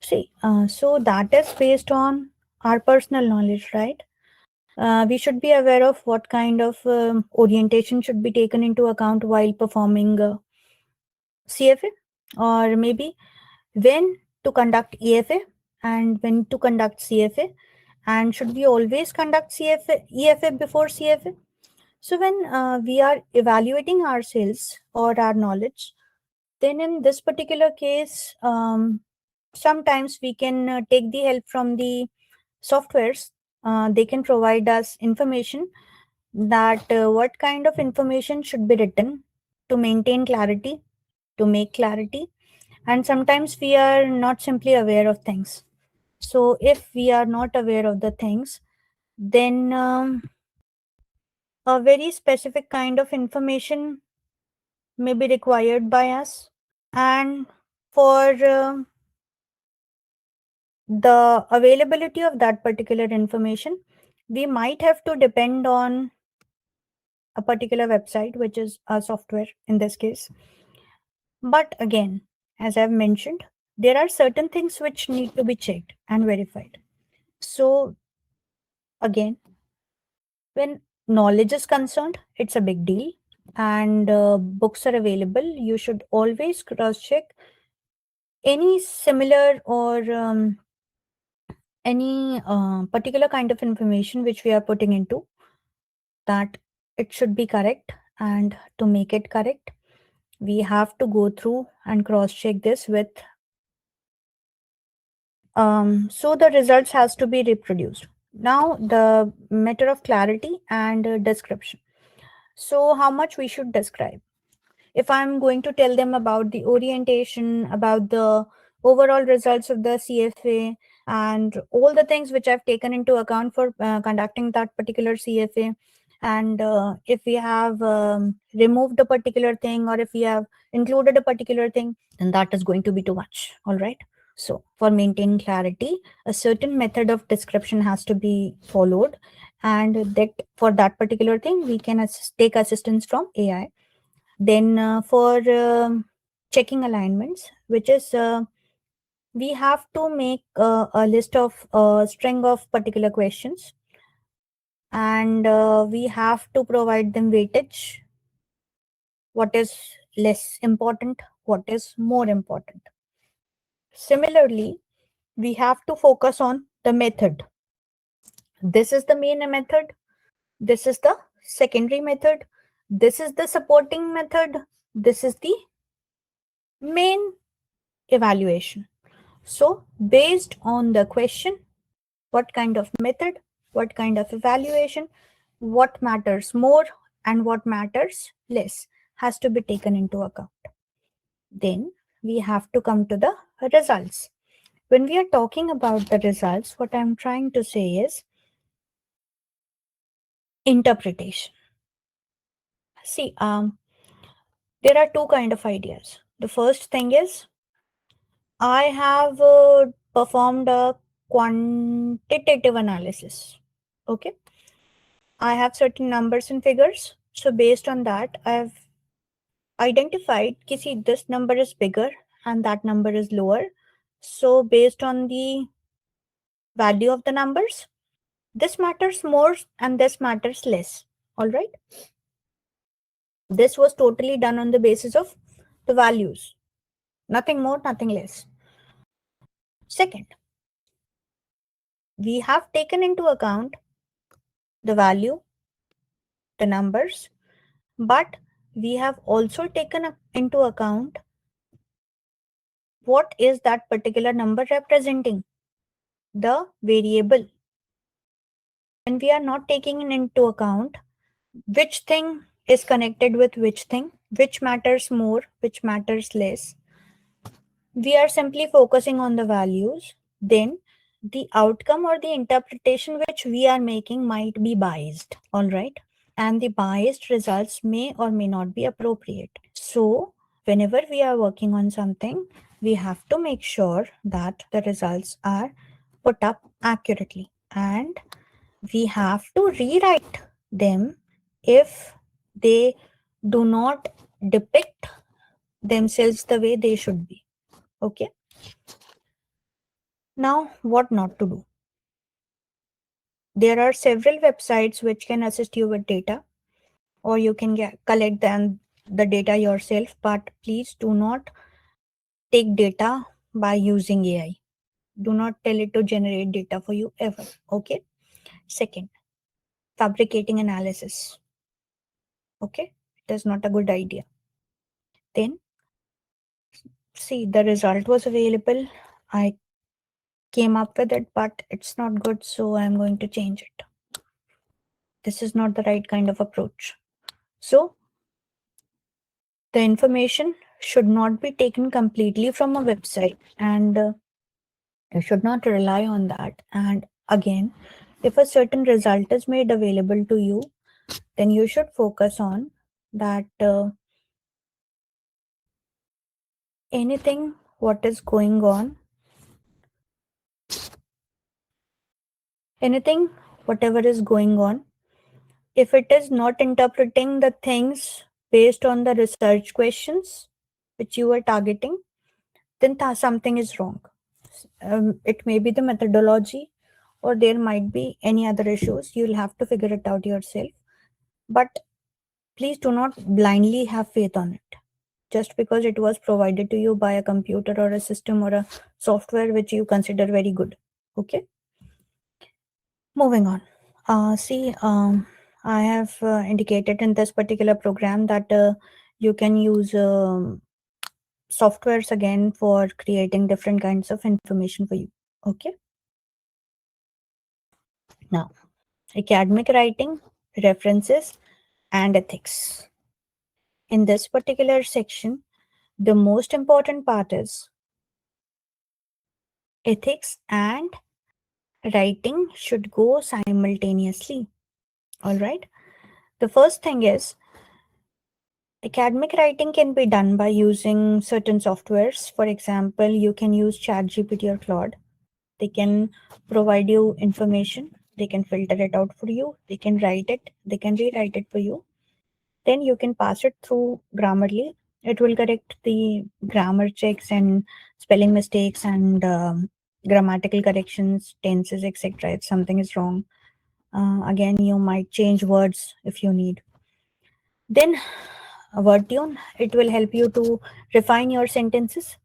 See, so that is based on our personal knowledge, right? We should be aware of what kind of orientation should be taken into account while performing CFA, or maybe when to conduct EFA and when to conduct CFA, and should we always conduct EFA before CFA? So when we are evaluating ourselves or our knowledge, then in this particular case, sometimes we can take the help from the softwares. They can provide us information that what kind of information should be written to maintain clarity, to make clarity. And sometimes we are not simply aware of things. So if we are not aware of the things, then a very specific kind of information may be required by us. And for the availability of that particular information, we might have to depend on a particular website, which is a software in this case. But again, as I've mentioned, there are certain things which need to be checked and verified. So again, when knowledge is concerned, it's a big deal, and books are available. You should always cross-check any similar or any particular kind of information which we are putting into, that it should be correct. And to make it correct, we have to go through and cross-check this with so the results has to be reproduced. Now the matter of clarity and description. So how much we should describe? If I'm going to tell them about the orientation, about the overall results of the CFA, and all the things which I've taken into account for conducting that particular CFA, and if we have removed a particular thing or if we have included a particular thing, then that is going to be too much. All right. So for maintaining clarity, a certain method of description has to be followed, and that for that particular thing, we can take assistance from AI. Then for checking alignments, which is we have to make a list of string of particular questions, and we have to provide them weightage. What is less important? What is more important? Similarly, we have to focus on the method. This is the main method. This is the secondary method. This is the supporting method. This is the main evaluation. So, based on the question, what kind of method, what kind of evaluation, what matters more and what matters less has to be taken into account. Then we have to come to the results. When we are talking about the results, what I'm trying to say is interpretation. See, there are two kind of ideas. The first thing is I have performed a quantitative analysis. Okay, I have certain numbers and figures. So based on that, I've identified see this number is bigger and that number is lower. So based on the value of the numbers, this matters more and this matters less. All right. This was totally done on the basis of the values. Nothing more, nothing less. Second, we have taken into account the value, the numbers, but we have also taken into account what is that particular number representing, the variable. And we are not taking into account which thing is connected with which thing, which matters more, which matters less. We are simply focusing on the values. Then the outcome or the interpretation which we are making might be biased, all right? And the biased results may or may not be appropriate. So whenever we are working on something, we have to make sure that the results are put up accurately, and we have to rewrite them if they do not depict themselves the way they should be. Okay. Now, what not to do? There are several websites which can assist you with data, or you can collect the data yourself, but please do not take data by using AI. Do not tell it to generate data for you ever. Okay. Second, fabricating analysis. Okay. It is not a good idea. Then, see, the result was available. I came up with it, but it's not good, so I'm going to change it. This is not the right kind of approach. So, the information should not be taken completely from a website, and you should not rely on that. And again, if a certain result is made available to you, then you should focus on that anything what is going on, anything whatever is going on, if it is not interpreting the things based on the research questions which you are targeting, then something is wrong. It may be the methodology, or there might be any other issues. You'll have to figure it out yourself. But please do not blindly have faith on it just because it was provided to you by a computer or a system or a software which you consider very good. Okay. Moving on. I have indicated in this particular program that you can use softwares again for creating different kinds of information for you. Okay. Now, academic writing, references, and ethics. In this particular section, the most important part is ethics and writing should go simultaneously. All right. The first thing is Academic writing can be done by using certain softwares. For example, you can use ChatGPT or Claude. They can provide you information. They can filter it out for you. They can write it. They can rewrite it for you. Then you can pass it through Grammarly. It will correct the grammar checks and spelling mistakes and grammatical corrections, tenses, etc. If something is wrong. Again, you might change words if you need. Then WordTune, it will help you to refine your sentences.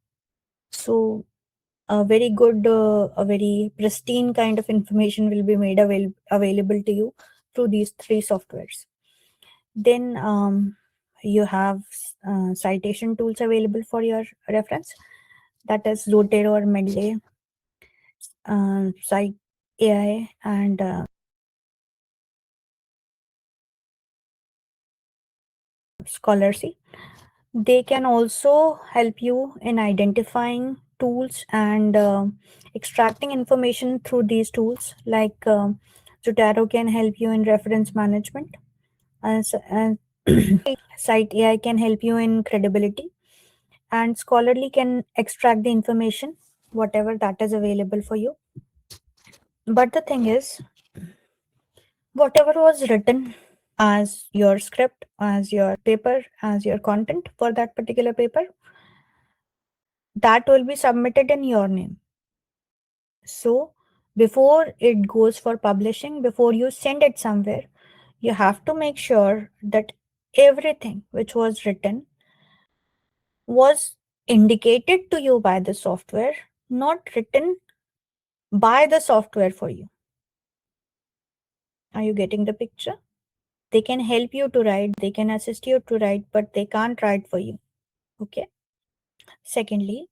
So a very good, a very pristine kind of information will be made available to you through these three softwares. Then you have citation tools available for your reference. That is Zotero or Mendeley, Cite AI, and Scholarly. They can also help you in identifying tools and extracting information through these tools. Like Zotero can help you in reference management, and Cite AI can help you in credibility, and Scholarly can extract the information, whatever that is available for you. But the thing is, whatever was written as your script, as your paper, as your content for that particular paper, that will be submitted in your name. So before it goes for publishing, before you send it somewhere, you have to make sure that everything which was written was indicated to you by the software, not written by the software for you. Are you getting the picture? They can help you to write, they can assist you to write, but they can't write for you. Okay. Secondly,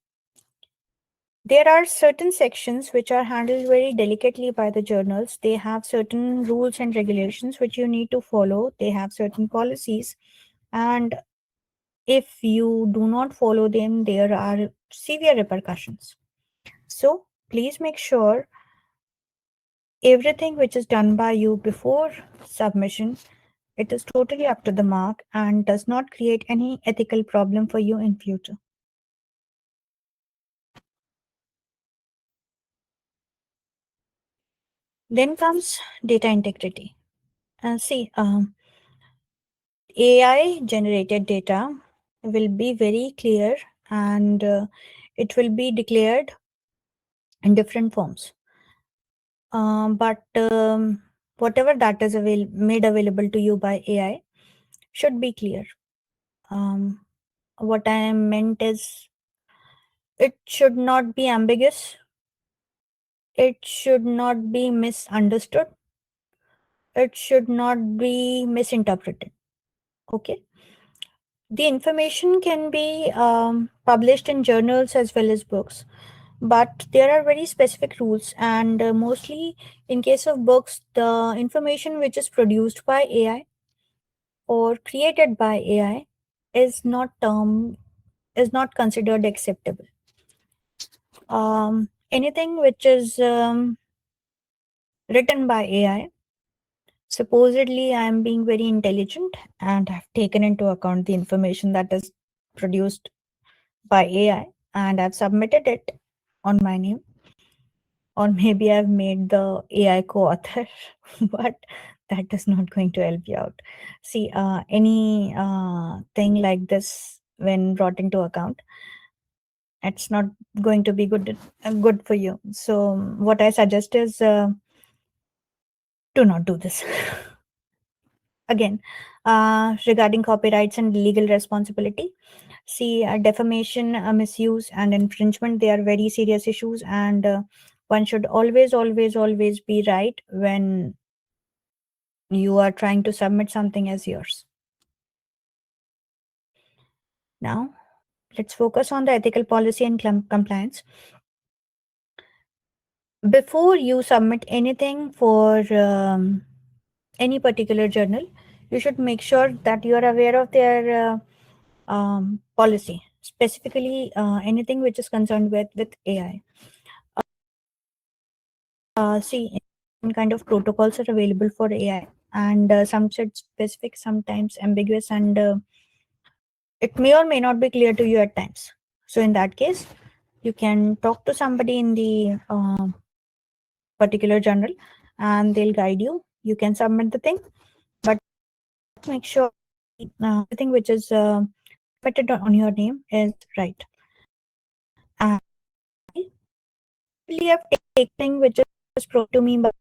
there are certain sections which are handled very delicately by the journals. They have certain rules and regulations which you need to follow. They have certain policies. And if you do not follow them, there are severe repercussions. So please make sure everything which is done by you before submission, it is totally up to the mark and does not create any ethical problem for you in future. Then comes data integrity. AI generated data will be very clear, and it will be declared in different forms. But whatever that is made available to you by AI should be clear. What I meant is, it should not be ambiguous. It should not be misunderstood. It should not be misinterpreted. Okay. The information can be published in journals as well as books, but there are very specific rules, and mostly in case of books, the information which is produced by AI or created by AI is not considered acceptable. Anything which is written by AI, supposedly I am being very intelligent and have taken into account the information that is produced by AI and I've submitted it on my name, or maybe I've made the AI co-author, but that is not going to help you out. See, any thing like this, when brought into account, it's not going to be good for you. So what I suggest is, do not do this. Again, regarding copyrights and legal responsibility, see, defamation, misuse, and infringement, they are very serious issues, and one should always be right when you are trying to submit something as yours. Now, let's focus on the ethical policy and compliance. Before you submit anything for any particular journal, you should make sure that you are aware of their policy, specifically anything which is concerned with AI. See, kind of protocols are available for AI, and some said specific, sometimes ambiguous, and it may or may not be clear to you at times. So in that case, you can talk to somebody in the particular journal and they'll guide you. You can submit the thing, but make sure everything which is submitted on your name is right. And I have taken which is pro to me, but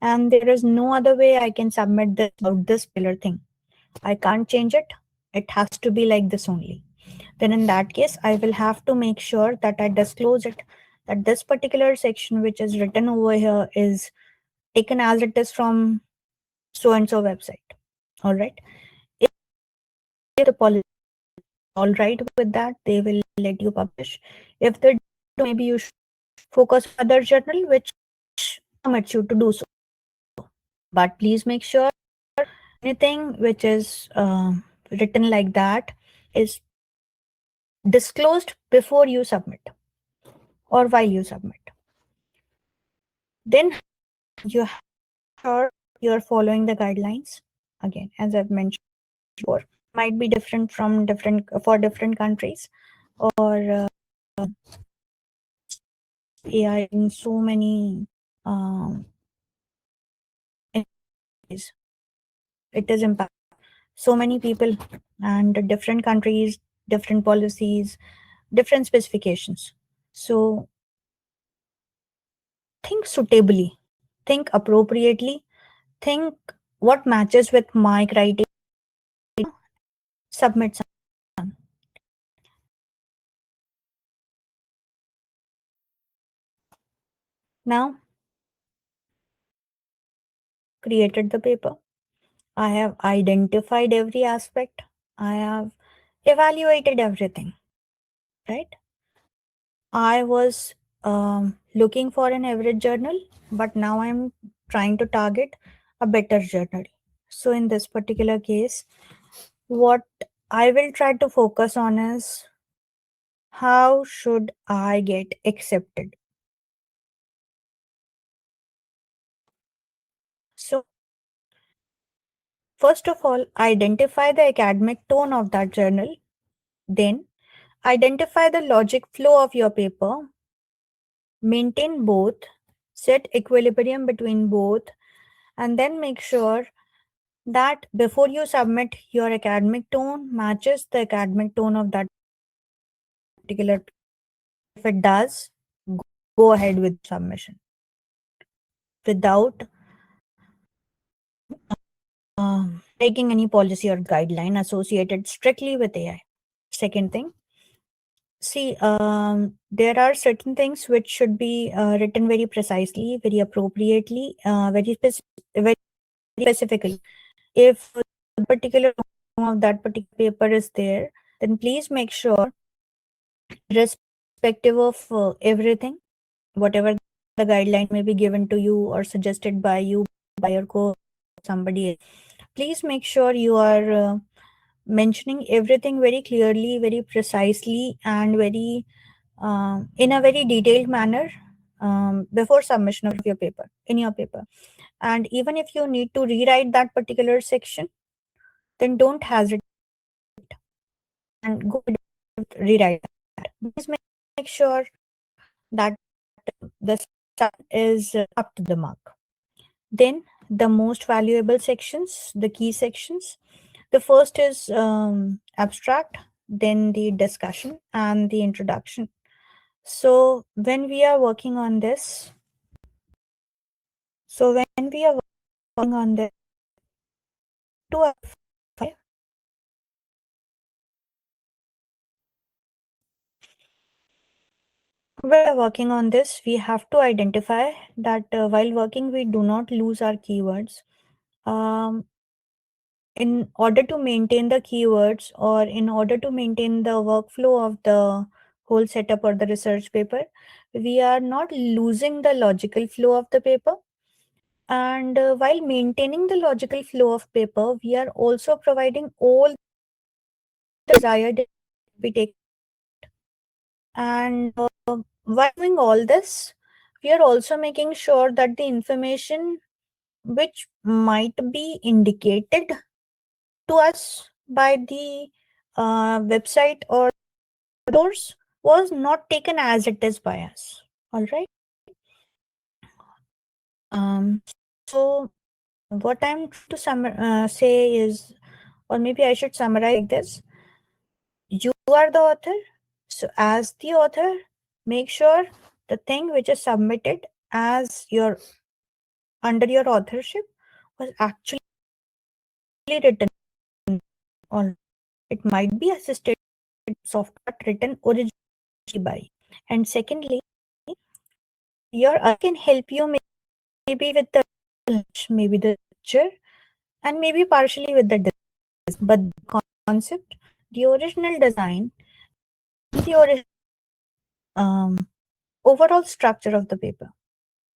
and there is no other way I can submit this about this pillar thing. I can't change it. It has to be like this only. Then in that case, I will have to make sure that I disclose it, that this particular section which is written over here is taken as it is from so and so website. All right. If the policy all right with that, they will let you publish. If they do, maybe you should focus on other journal which permits you to do so. But please make sure anything which is written like that is disclosed before you submit or while you submit. Then you sure you're following the guidelines. Again, as I've mentioned before, might be different from different countries, or AI in so many ways. It is impact so many people and different countries, different policies, different specifications. So think suitably, think appropriately, think what matches with my criteria, submit some. Now, created the paper. I have identified every aspect. I have evaluated everything, right? I was looking for an average journal, but now I'm trying to target a better journal. So in this particular case, what I will try to focus on is how should I get accepted? So first of all, identify the academic tone of that journal. Then identify the logic flow of your paper. Maintain both, set equilibrium between both, and then make sure that before you submit, your academic tone matches the academic tone of that particular. If it does, go ahead with submission without taking any policy or guideline associated strictly with AI. Second thing, see, there are certain things which should be written very precisely, very appropriately, very specifically. If the particular tone of that particular paper is there, then please make sure, irrespective of everything, whatever the guideline may be given to you or suggested by you, by your co somebody else, please make sure you are mentioning everything very clearly, very precisely, and very in a very detailed manner before submission of your paper, in your paper. And even if you need to rewrite that particular section, then don't hesitate and go rewrite that. Please make sure that the stuff is up to the mark. Then the most valuable sections, the key sections. The first is abstract, then the discussion and the introduction. So when we are working on this, to we're working on this, we have to identify that while working, we do not lose our keywords. In order to maintain the keywords, or in order to maintain the workflow of the whole setup or the research paper, we are not losing the logical flow of the paper. And while maintaining the logical flow of paper, we are also providing all the desired we take. And while doing all this, we are also making sure that the information which might be indicated to us by the website or source was not taken as it is by us. All right. So what I'm trying to say is, or maybe I should summarize like this: you are the author. So as the author, make sure the thing which is submitted as your under your authorship was actually written on. It might be assisted software written originally by. And secondly, your can help you maybe with the maybe the picture and maybe partially with the design. But the concept, the original design, the overall structure of the paper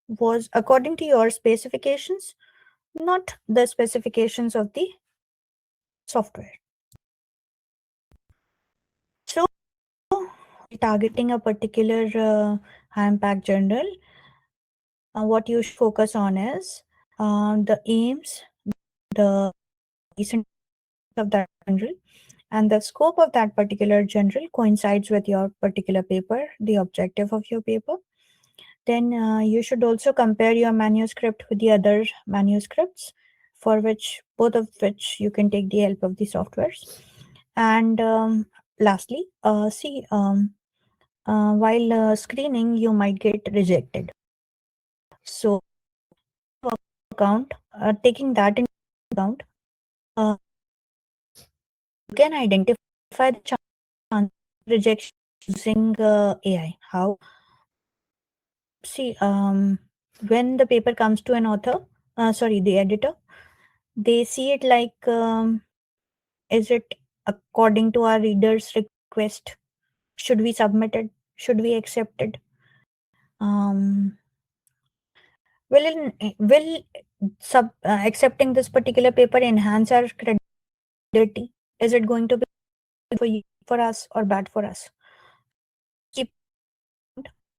was according to your specifications, not the specifications of the software. So, targeting a particular high impact journal, what you should focus on is the aims, the recent of that journal, and the scope of that particular journal coincides with your particular paper, the objective of your paper. Then you should also compare your manuscript with the other manuscripts, for which both of which you can take the help of the softwares. And lastly, while screening, you might get rejected. So, taking that into account, you can identify the chance of rejection using AI. How? See, when the paper comes to an author, the editor, they see it like, is it according to our reader's request? Should we submit it? Should we accept it? Will accepting this particular paper enhance our credibility? Is it going to be for us or bad for us?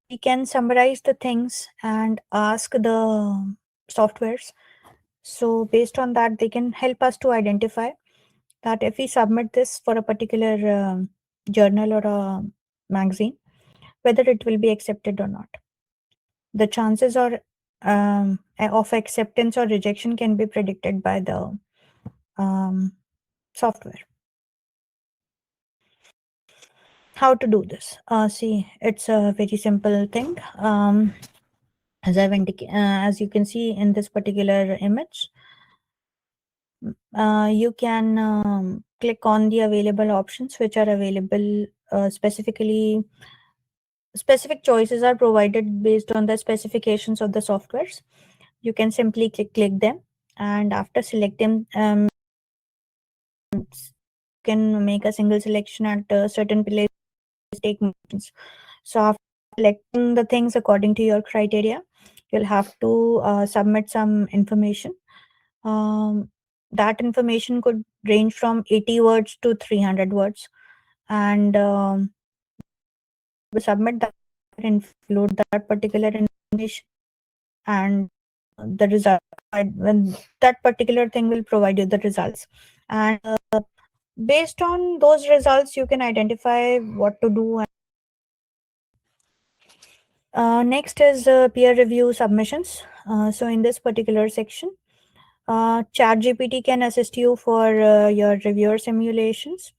We can summarize the things and ask the softwares. So based on that, they can help us to identify that if we submit this for a particular journal or a magazine, whether it will be accepted or not. The chances of acceptance or rejection can be predicted by the software. How to do this? See, it's a very simple thing. As you can see in this particular image, you can click on the available options which are available specifically. Specific choices are provided based on the specifications of the softwares. You can simply click them, and after selecting, you can make a single selection at a certain place. Take moments. So after selecting the things according to your criteria, you'll have to submit some information. That information could range from 80 words to 300 words, and we submit that, include that particular information, and the result. When that particular thing will provide you the results, and based on those results, you can identify what to do. Next is peer review submissions. So in this particular section, ChatGPT can assist you for your reviewer simulations.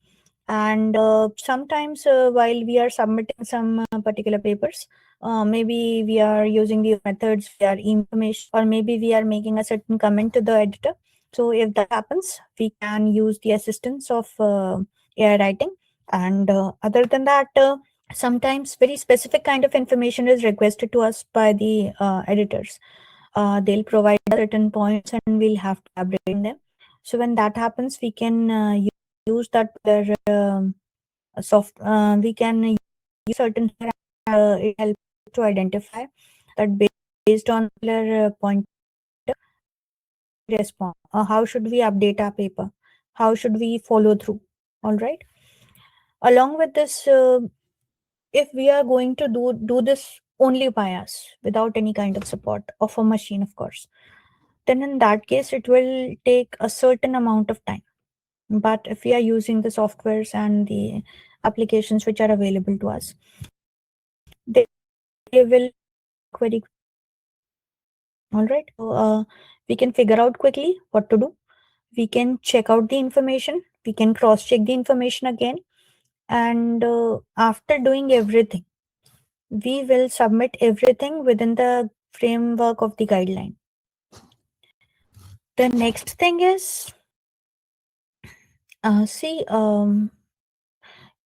And sometimes while we are submitting some particular papers, maybe we are using the methods, we are information, or maybe we are making a certain comment to the editor. So if that happens, we can use the assistance of AI writing. And other than that, sometimes very specific kind of information is requested to us by the editors. They'll provide certain points and we'll have to elaborate them. So when that happens, we can use that we can use certain it helps to identify that based on their point response. How should we update our paper? How should we follow through? All right. Along with this, if we are going to do this only by us without any kind of support of a machine, of course, then in that case it will take a certain amount of time. But if we are using the softwares and the applications which are available to us, they will query. All right. So we can figure out quickly what to do. We can check out the information. We can cross check the information again. And after doing everything, we will submit everything within the framework of the guideline. The next thing is,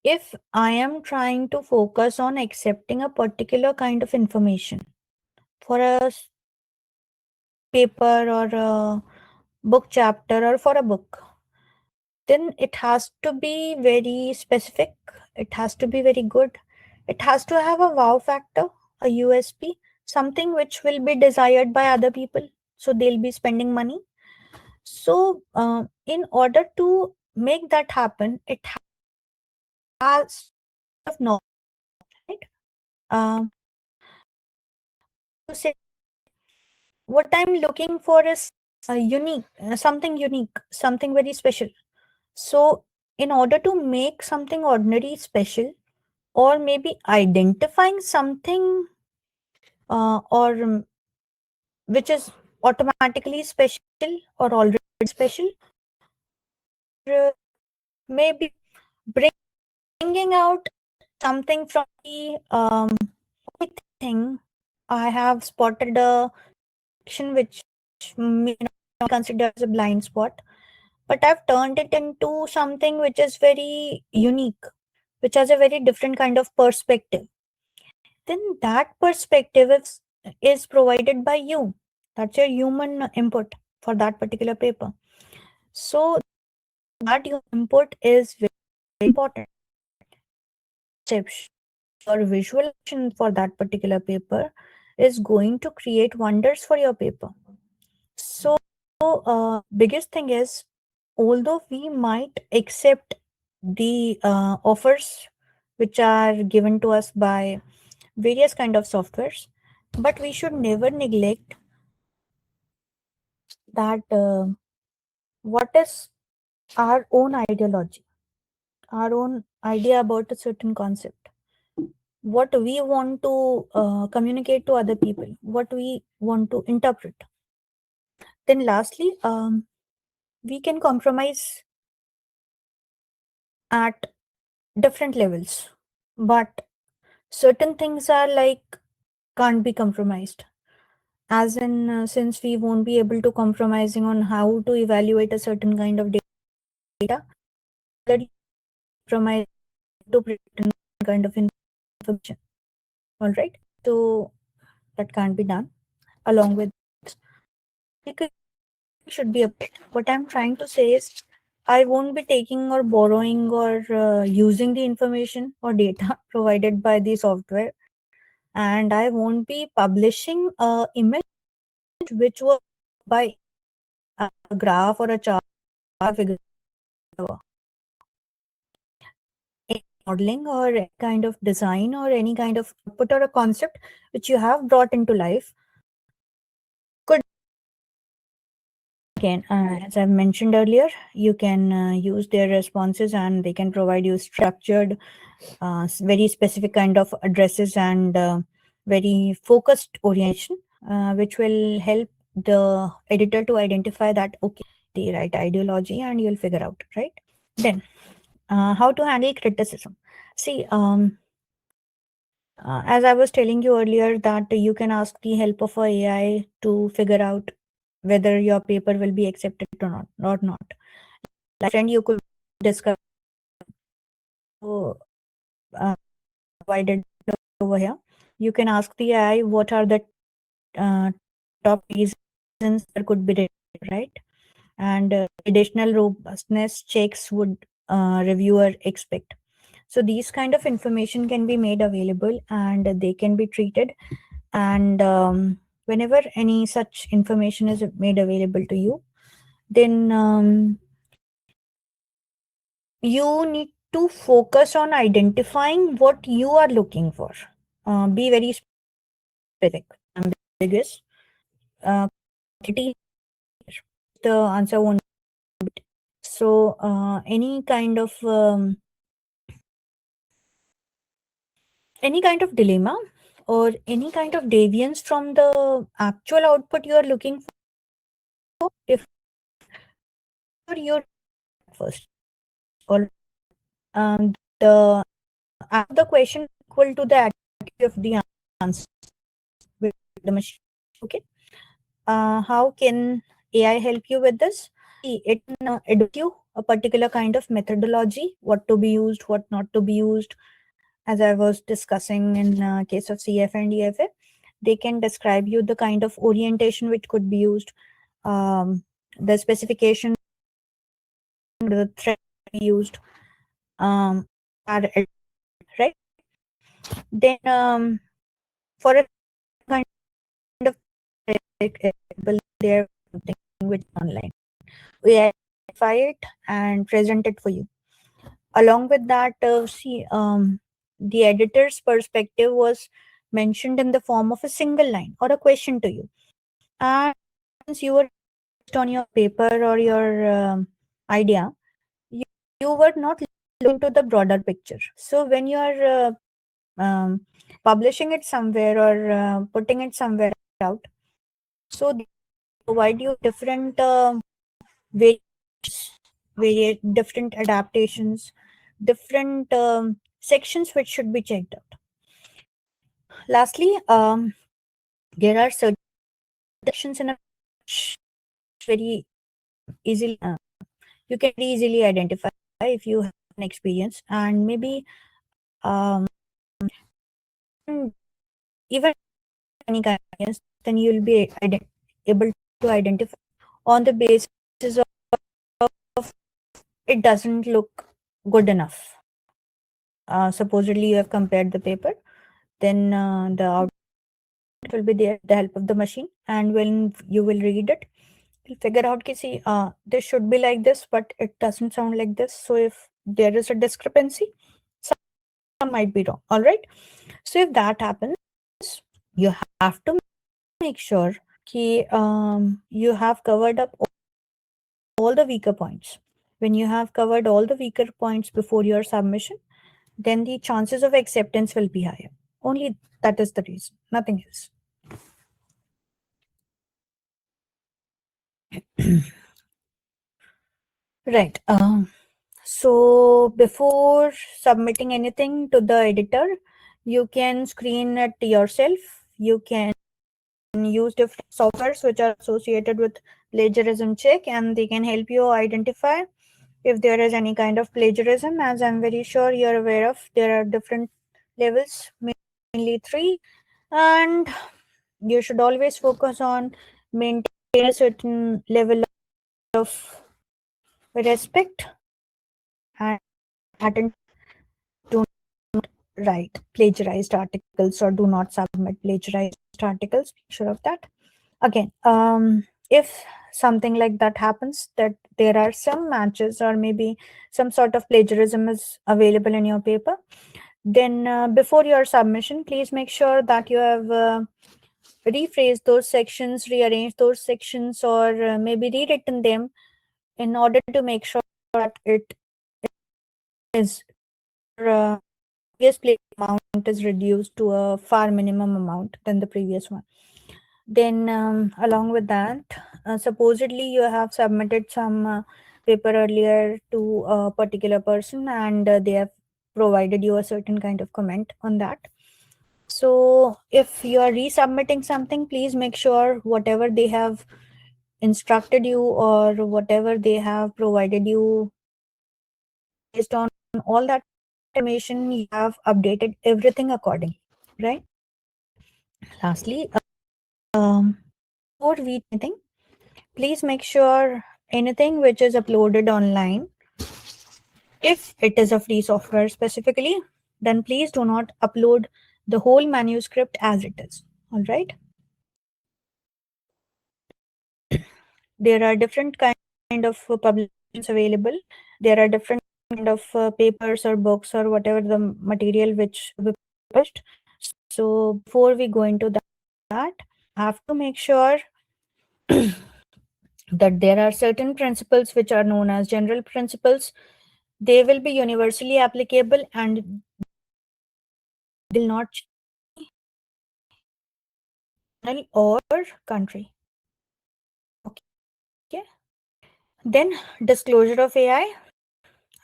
if I am trying to focus on accepting a particular kind of information for a paper or a book chapter or for a book, then it has to be very specific. It has to be very good. It has to have a wow factor, a USP, something which will be desired by other people. So they'll be spending money. So in order to make that happen, it has of knowledge, right? To say what I'm looking for is unique, something unique, something very special. So in order to make something ordinary special, or maybe identifying something or which is automatically special or already special, maybe bringing out something from the thing, I have spotted a section which may not consider as a blind spot, but I've turned it into something which is very unique, which has a very different kind of perspective. Then that perspective is provided by you. That's your human input for that particular paper. So that your input is very important. Your visualization for that particular paper is going to create wonders for your paper. So biggest thing is, although we might accept the offers which are given to us by various kind of softwares, but we should never neglect that what is our own ideology, our own idea about a certain concept, what we want to communicate to other people, what we want to interpret. Then lastly, we can compromise at different levels, but certain things are like can't be compromised, as in since we won't be able to compromising on how to evaluate a certain kind of data, that compromise to certain kind of information. All right, so that can't be done. Along with it should be a bit. What I'm trying to say is, I won't be taking or borrowing or using the information or data provided by the software, and I won't be publishing a image which was by a graph or a chart figure, any modeling or any kind of design or any kind of output or a concept which you have brought into life. Could again, as I've mentioned earlier, you can use their responses and they can provide you structured, very specific kind of addresses and very focused orientation, which will help the editor to identify that, okay, the right ideology, and you'll figure out, right? Then, how to handle criticism. See, as I was telling you earlier, that you can ask the help of a AI to figure out whether your paper will be accepted or not. Like friend, you could discover provided over here. You can ask the AI what are the top reasons there could be, right? And additional robustness checks would reviewer expect. So these kind of information can be made available and they can be treated. And whenever any such information is made available to you, then you need to focus on identifying what you are looking for. Be very specific, ambiguous. The answer won't. So any kind of dilemma or any kind of deviance from the actual output you are looking for, if you're first, or the question equal to the accuracy of the answer with the machine. Okay. How can AI help you with this? It can educate you a particular kind of methodology, what to be used, what not to be used. As I was discussing in case of CF and EFA, they can describe you the kind of orientation which could be used, the specification, the thread used, are right. Then for a kind of there with online, we identify it and present it for you. Along with that, the editor's perspective was mentioned in the form of a single line or a question to you, and since you were based on your paper or your idea, you were not looking to the broader picture. So when you are publishing it somewhere or putting it somewhere out, so they provide you different different adaptations, different sections which should be checked out. Lastly, there are certain sections in a very easily you can easily identify if you have an experience, and maybe even any kind of experience, then you'll be able to identify on the basis of it doesn't look good enough. Supposedly you have compared the paper, then the output will be there, the help of the machine, and when you will read it, you'll figure out, see, this should be like this, but it doesn't sound like this. So if there is a discrepancy, some might be wrong. All right. So if that happens, you have to make sure you have covered up all the weaker points. When you have covered all the weaker points before your submission, then the chances of acceptance will be higher. Only that is the reason, nothing else. Right. So before submitting anything to the editor, you can screen it yourself. You can use different softwares which are associated with plagiarism check, and they can help you identify if there is any kind of plagiarism. As I'm very sure you're aware of, there are different levels, mainly 3, and you should always focus on maintaining a certain level of respect and pattern. Do not write plagiarized articles or do not submit plagiarized articles. Be sure of that. Again, if something like that happens, that there are some matches or maybe some sort of plagiarism is available in your paper, then before your submission, please make sure that you have rephrased those sections, rearranged those sections, or maybe rewritten them in order to make sure that it is previous play amount is reduced to a far minimum amount than the previous one. Then along with that, supposedly you have submitted some paper earlier to a particular person, and they have provided you a certain kind of comment on that. So if you are resubmitting something, please make sure whatever they have instructed you or whatever they have provided you, based on all that information, you have updated everything accordingly, right? Lastly, before we do anything, please make sure anything which is uploaded online, if it is a free software specifically, then please do not upload the whole manuscript as it is. All right. There are different kind of publications available. There are different kind of papers or books or whatever the material which we published. So before we go into that, I have to make sure that there are certain principles which are known as general principles. They will be universally applicable and will not change or country. Okay. Then disclosure of AI.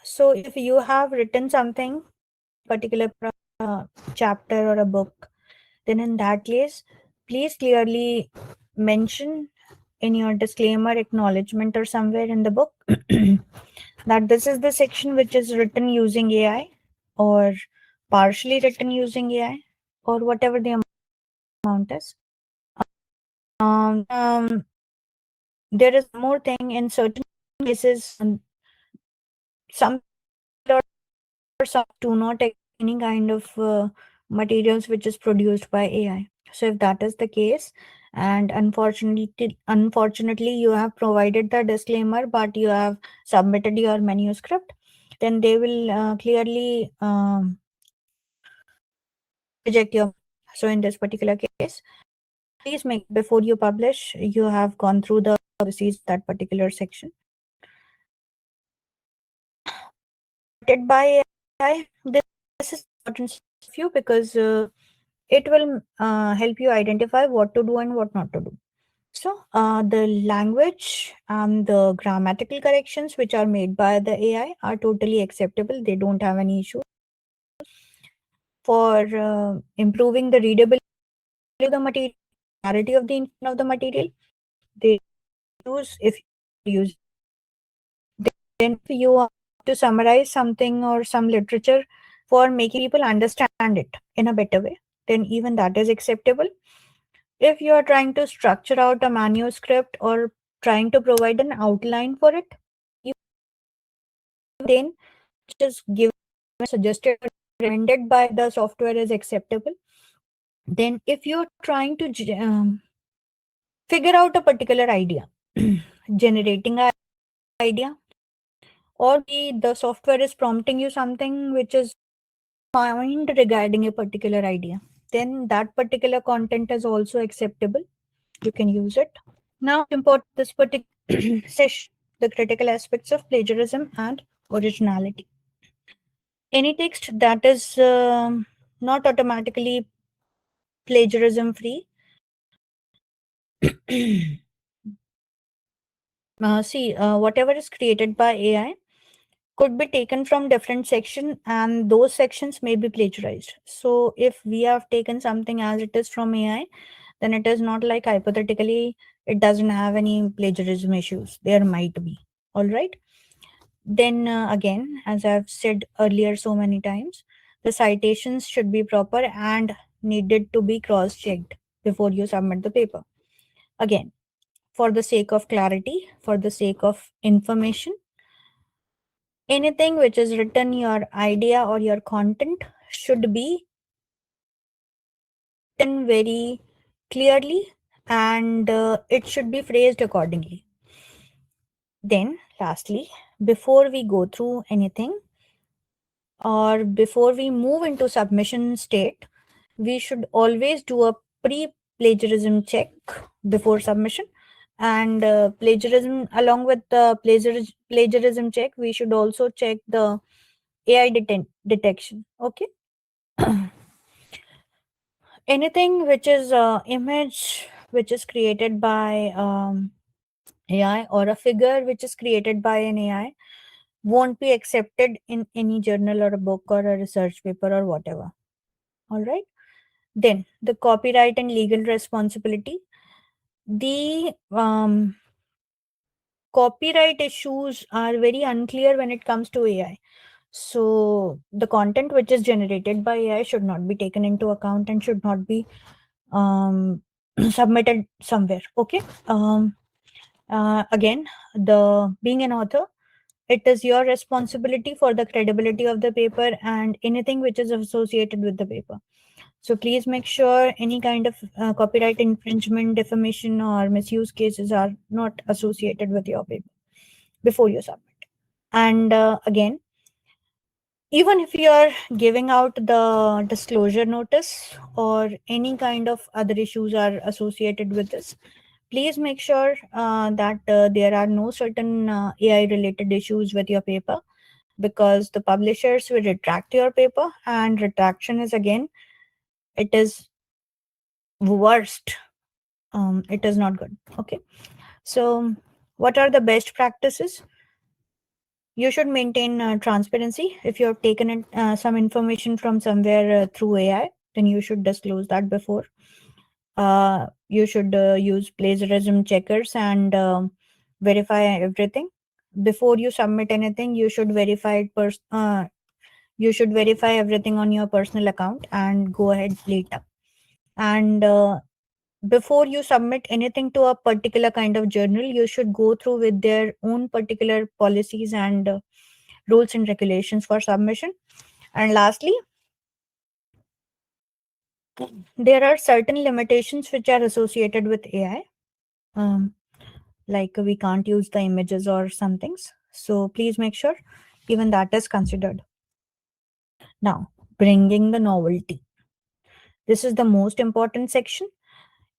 So if you have written something, particular chapter or a book, then in that case, please clearly mention in your disclaimer, acknowledgement, or somewhere in the book that this is the section which is written using AI or partially written using AI or whatever the amount is. There is more thing in certain cases, some or some do not take any kind of materials which is produced by AI. So if that is the case, and unfortunately you have provided the disclaimer, but you have submitted your manuscript, then they will clearly reject your. So in this particular case, please make before you publish, you have gone through the policies that particular section. By AI, this is important of you because it will help you identify what to do and what not to do. So the language and the grammatical corrections which are made by the AI are totally acceptable. They don't have any issue. For improving the readability of the material, clarity of the material, they use if you use. Then if you want to summarize something or some literature for making people understand it in a better way, then even that is acceptable. If you are trying to structure out a manuscript or trying to provide an outline for it, then just give suggested recommended by the software is acceptable. Then if you're trying to figure out a particular idea, generating an idea, or the software is prompting you something which is mind regarding a particular idea, then that particular content is also acceptable. You can use it. Now import this particular session, the critical aspects of plagiarism and originality. Any text that is not automatically plagiarism free. Whatever is created by AI could be taken from different section and those sections may be plagiarized. So if we have taken something as it is from AI, then it is not like hypothetically it doesn't have any plagiarism issues. There might be. All right. Then again, as I've said earlier so many times, the citations should be proper and needed to be cross-checked before you submit the paper. Again, for the sake of clarity, for the sake of information, anything which is written, your idea or your content should be written very clearly and it should be phrased accordingly. Then lastly, before we go through anything or before we move into submission state, we should always do a pre-plagiarism check before submission. And plagiarism, along with the plagiarism check, we should also check the AI detection. Okay. Anything which is image which is created by AI or a figure which is created by an AI won't be accepted in any journal or a book or a research paper or whatever. All right. Then the copyright and legal responsibility. The copyright issues are very unclear when it comes to AI. So the content which is generated by AI should not be taken into account and should not be submitted somewhere. Okay. Again, the being an author, it is your responsibility for the credibility of the paper and anything which is associated with the paper. So please make sure any kind of copyright infringement, defamation, or misuse cases are not associated with your paper before you submit. And again, even if you are giving out the disclosure notice or any kind of other issues are associated with this, Please make sure that there are no certain AI related issues with your paper, because the publishers will retract your paper, and retraction is, again, it is worst. It is not good. Okay. So what are the best practices? You should maintain transparency. If you have taken some information from somewhere through AI, then you should disclose that before. You should use plagiarism checkers and verify everything. Before you submit anything, you should verify it you should verify everything on your personal account and go ahead later. And before you submit anything to a particular kind of journal, you should go through with their own particular policies and rules and regulations for submission. And lastly, there are certain limitations which are associated with AI. Like we can't use the images or some things. So please make sure even that is considered. Now, bringing the novelty. This is the most important section.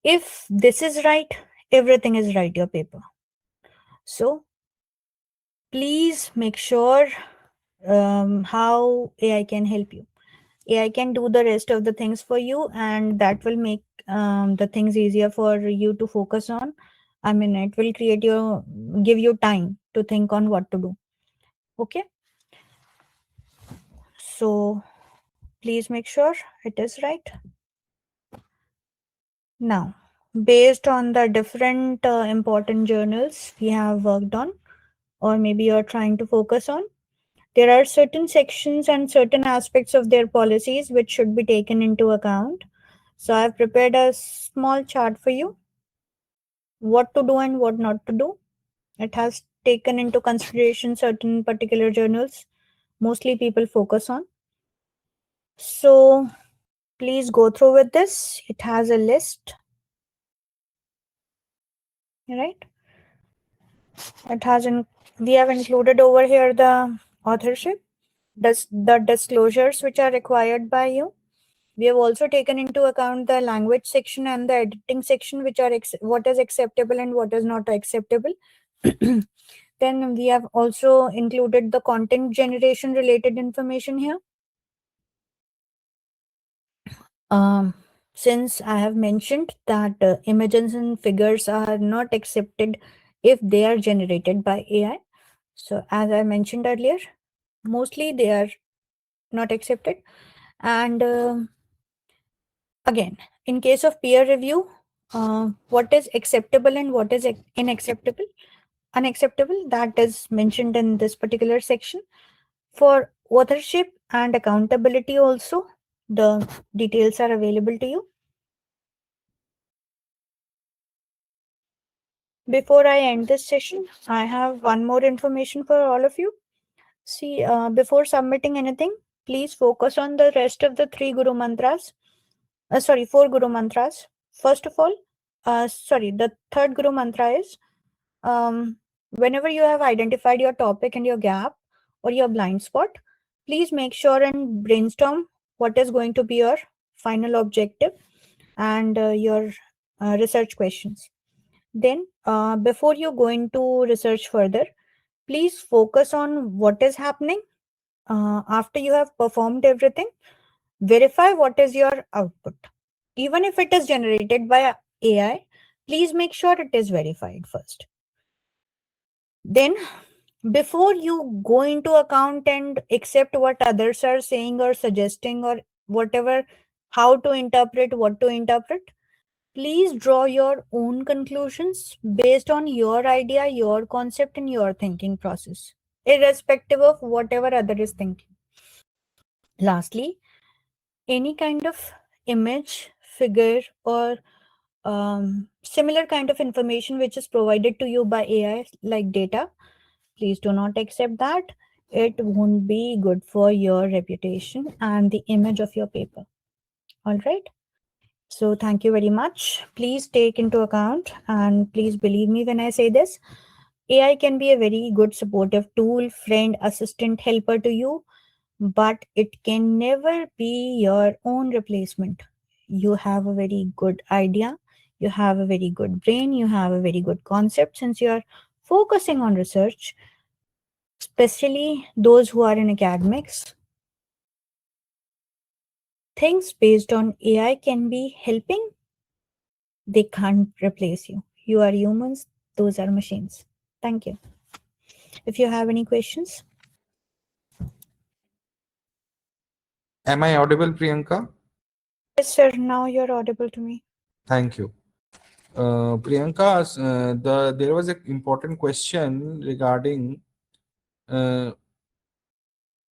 If this is right, everything is right, your paper. So please make sure how AI can help you. AI can do the rest of the things for you, and that will make the things easier for you to focus on. I mean, it will give you time to think on what to do. Okay. So please make sure it is right. Now, based on the different important journals we have worked on, or maybe you're trying to focus on, there are certain sections and certain aspects of their policies which should be taken into account. So I've prepared a small chart for you, what to do and what not to do. It has taken into consideration certain particular journals mostly people focus on. So please go through with this. It has a list, right? It has we have included over here the authorship, the disclosures which are required by you. We have also taken into account the language section and the editing section, which are what is acceptable and what is not acceptable. Then we have also included the content generation related information here. Since I have mentioned that images and figures are not accepted if they are generated by AI. So as I mentioned earlier, mostly they are not accepted. And again, in case of peer review, what is acceptable and what is unacceptable, that is mentioned in this particular section. For authorship and accountability also, the details are available to you. Before I end this session, I have one more information for all of you. See, before submitting anything, please focus on the rest of the 4 Guru Mantras. First of all, the third Guru Mantra is, whenever you have identified your topic and your gap or your blind spot, please make sure and brainstorm what is going to be your final objective and your research questions. Then, before you go into research further, please focus on what is happening. After you have performed everything, verify what is your output. Even if it is generated by AI, please make sure it is verified first. Then, before you go into account and accept what others are saying or suggesting or whatever, how to interpret, what to interpret, please draw your own conclusions based on your idea, your concept, and your thinking process, irrespective of whatever other is thinking. Lastly, any kind of image, figure, or similar kind of information which is provided to you by AI, like data, please do not accept that. It won't be good for your reputation and the image of your paper. All right. So thank you very much. Please take into account and please believe me when I say this. AI can be a very good supportive tool, friend, assistant, helper to you, but it can never be your own replacement. You have a very good idea. You have a very good brain, you have a very good concept since you are focusing on research, especially those who are in academics. Things based on AI can be helping, they can't replace you. You are humans, those are machines. Thank you. If you have any questions. Am I audible, Priyanka? Yes, sir. Now you're audible to me. Thank you. Priyanka, there was an important question regarding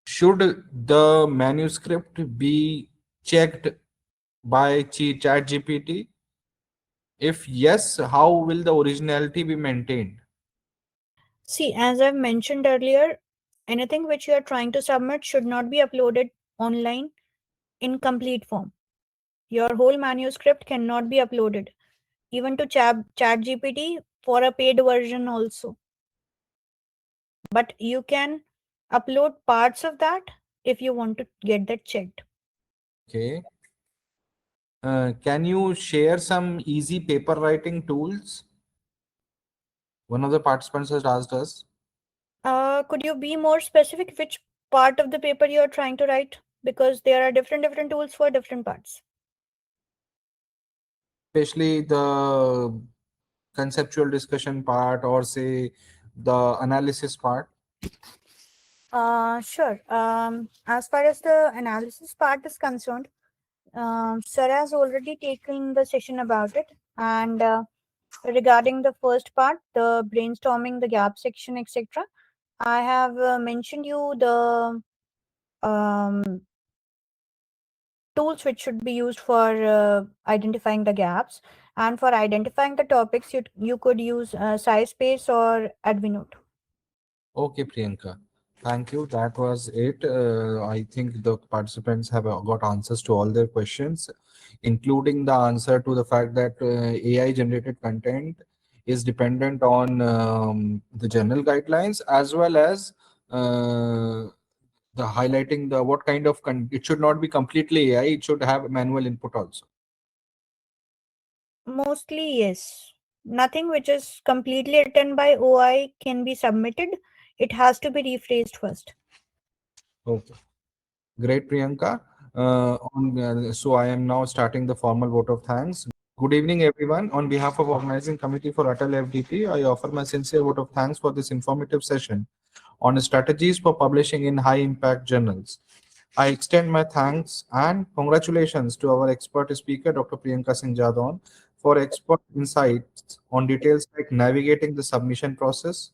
should the manuscript be checked by ChatGPT? If yes, how will the originality be maintained? See, as I've mentioned earlier, anything which you are trying to submit should not be uploaded online in complete form. Your whole manuscript cannot be uploaded, even to ChatGPT for a paid version also. But you can upload parts of that if you want to get that checked. Okay. Can you share some easy paper writing tools? One of the participants has asked us. Could you be more specific which part of the paper you are trying to write? Because there are different tools for different parts. Especially the conceptual discussion part, or say the analysis part. Sure. As far as the analysis part is concerned, Sir has already taken the session about it. And regarding the first part, the brainstorming, the gap section, etc., I have mentioned you the tools which should be used for identifying the gaps. And for identifying the topics, you could use SciSpace or Advinote. Okay, Priyanka. Thank you. That was it. I think the participants have got answers to all their questions, including the answer to the fact that AI generated content is dependent on the general guidelines, as well as the highlighting the what kind of it should not be completely AI, it should have manual input also. Mostly, yes. Nothing which is completely written by OI can be submitted. It has to be rephrased first. Okay. Great, Priyanka. So I am now starting the formal vote of thanks. Good evening, everyone. On behalf of Organizing Committee for ATAL FDP, I offer my sincere vote of thanks for this informative session on strategies for publishing in high-impact journals. I extend my thanks and congratulations to our expert speaker, Dr. Priyanka Singh Jadon, for expert insights on details like navigating the submission process,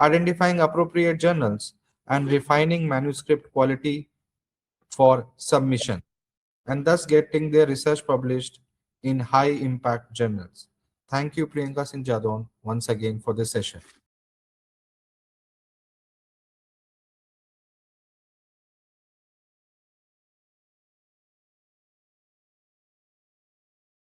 identifying appropriate journals, and refining manuscript quality for submission, and thus getting their research published in high impact journals. Thank you, Priyanka Singh Jadon, once again for this session.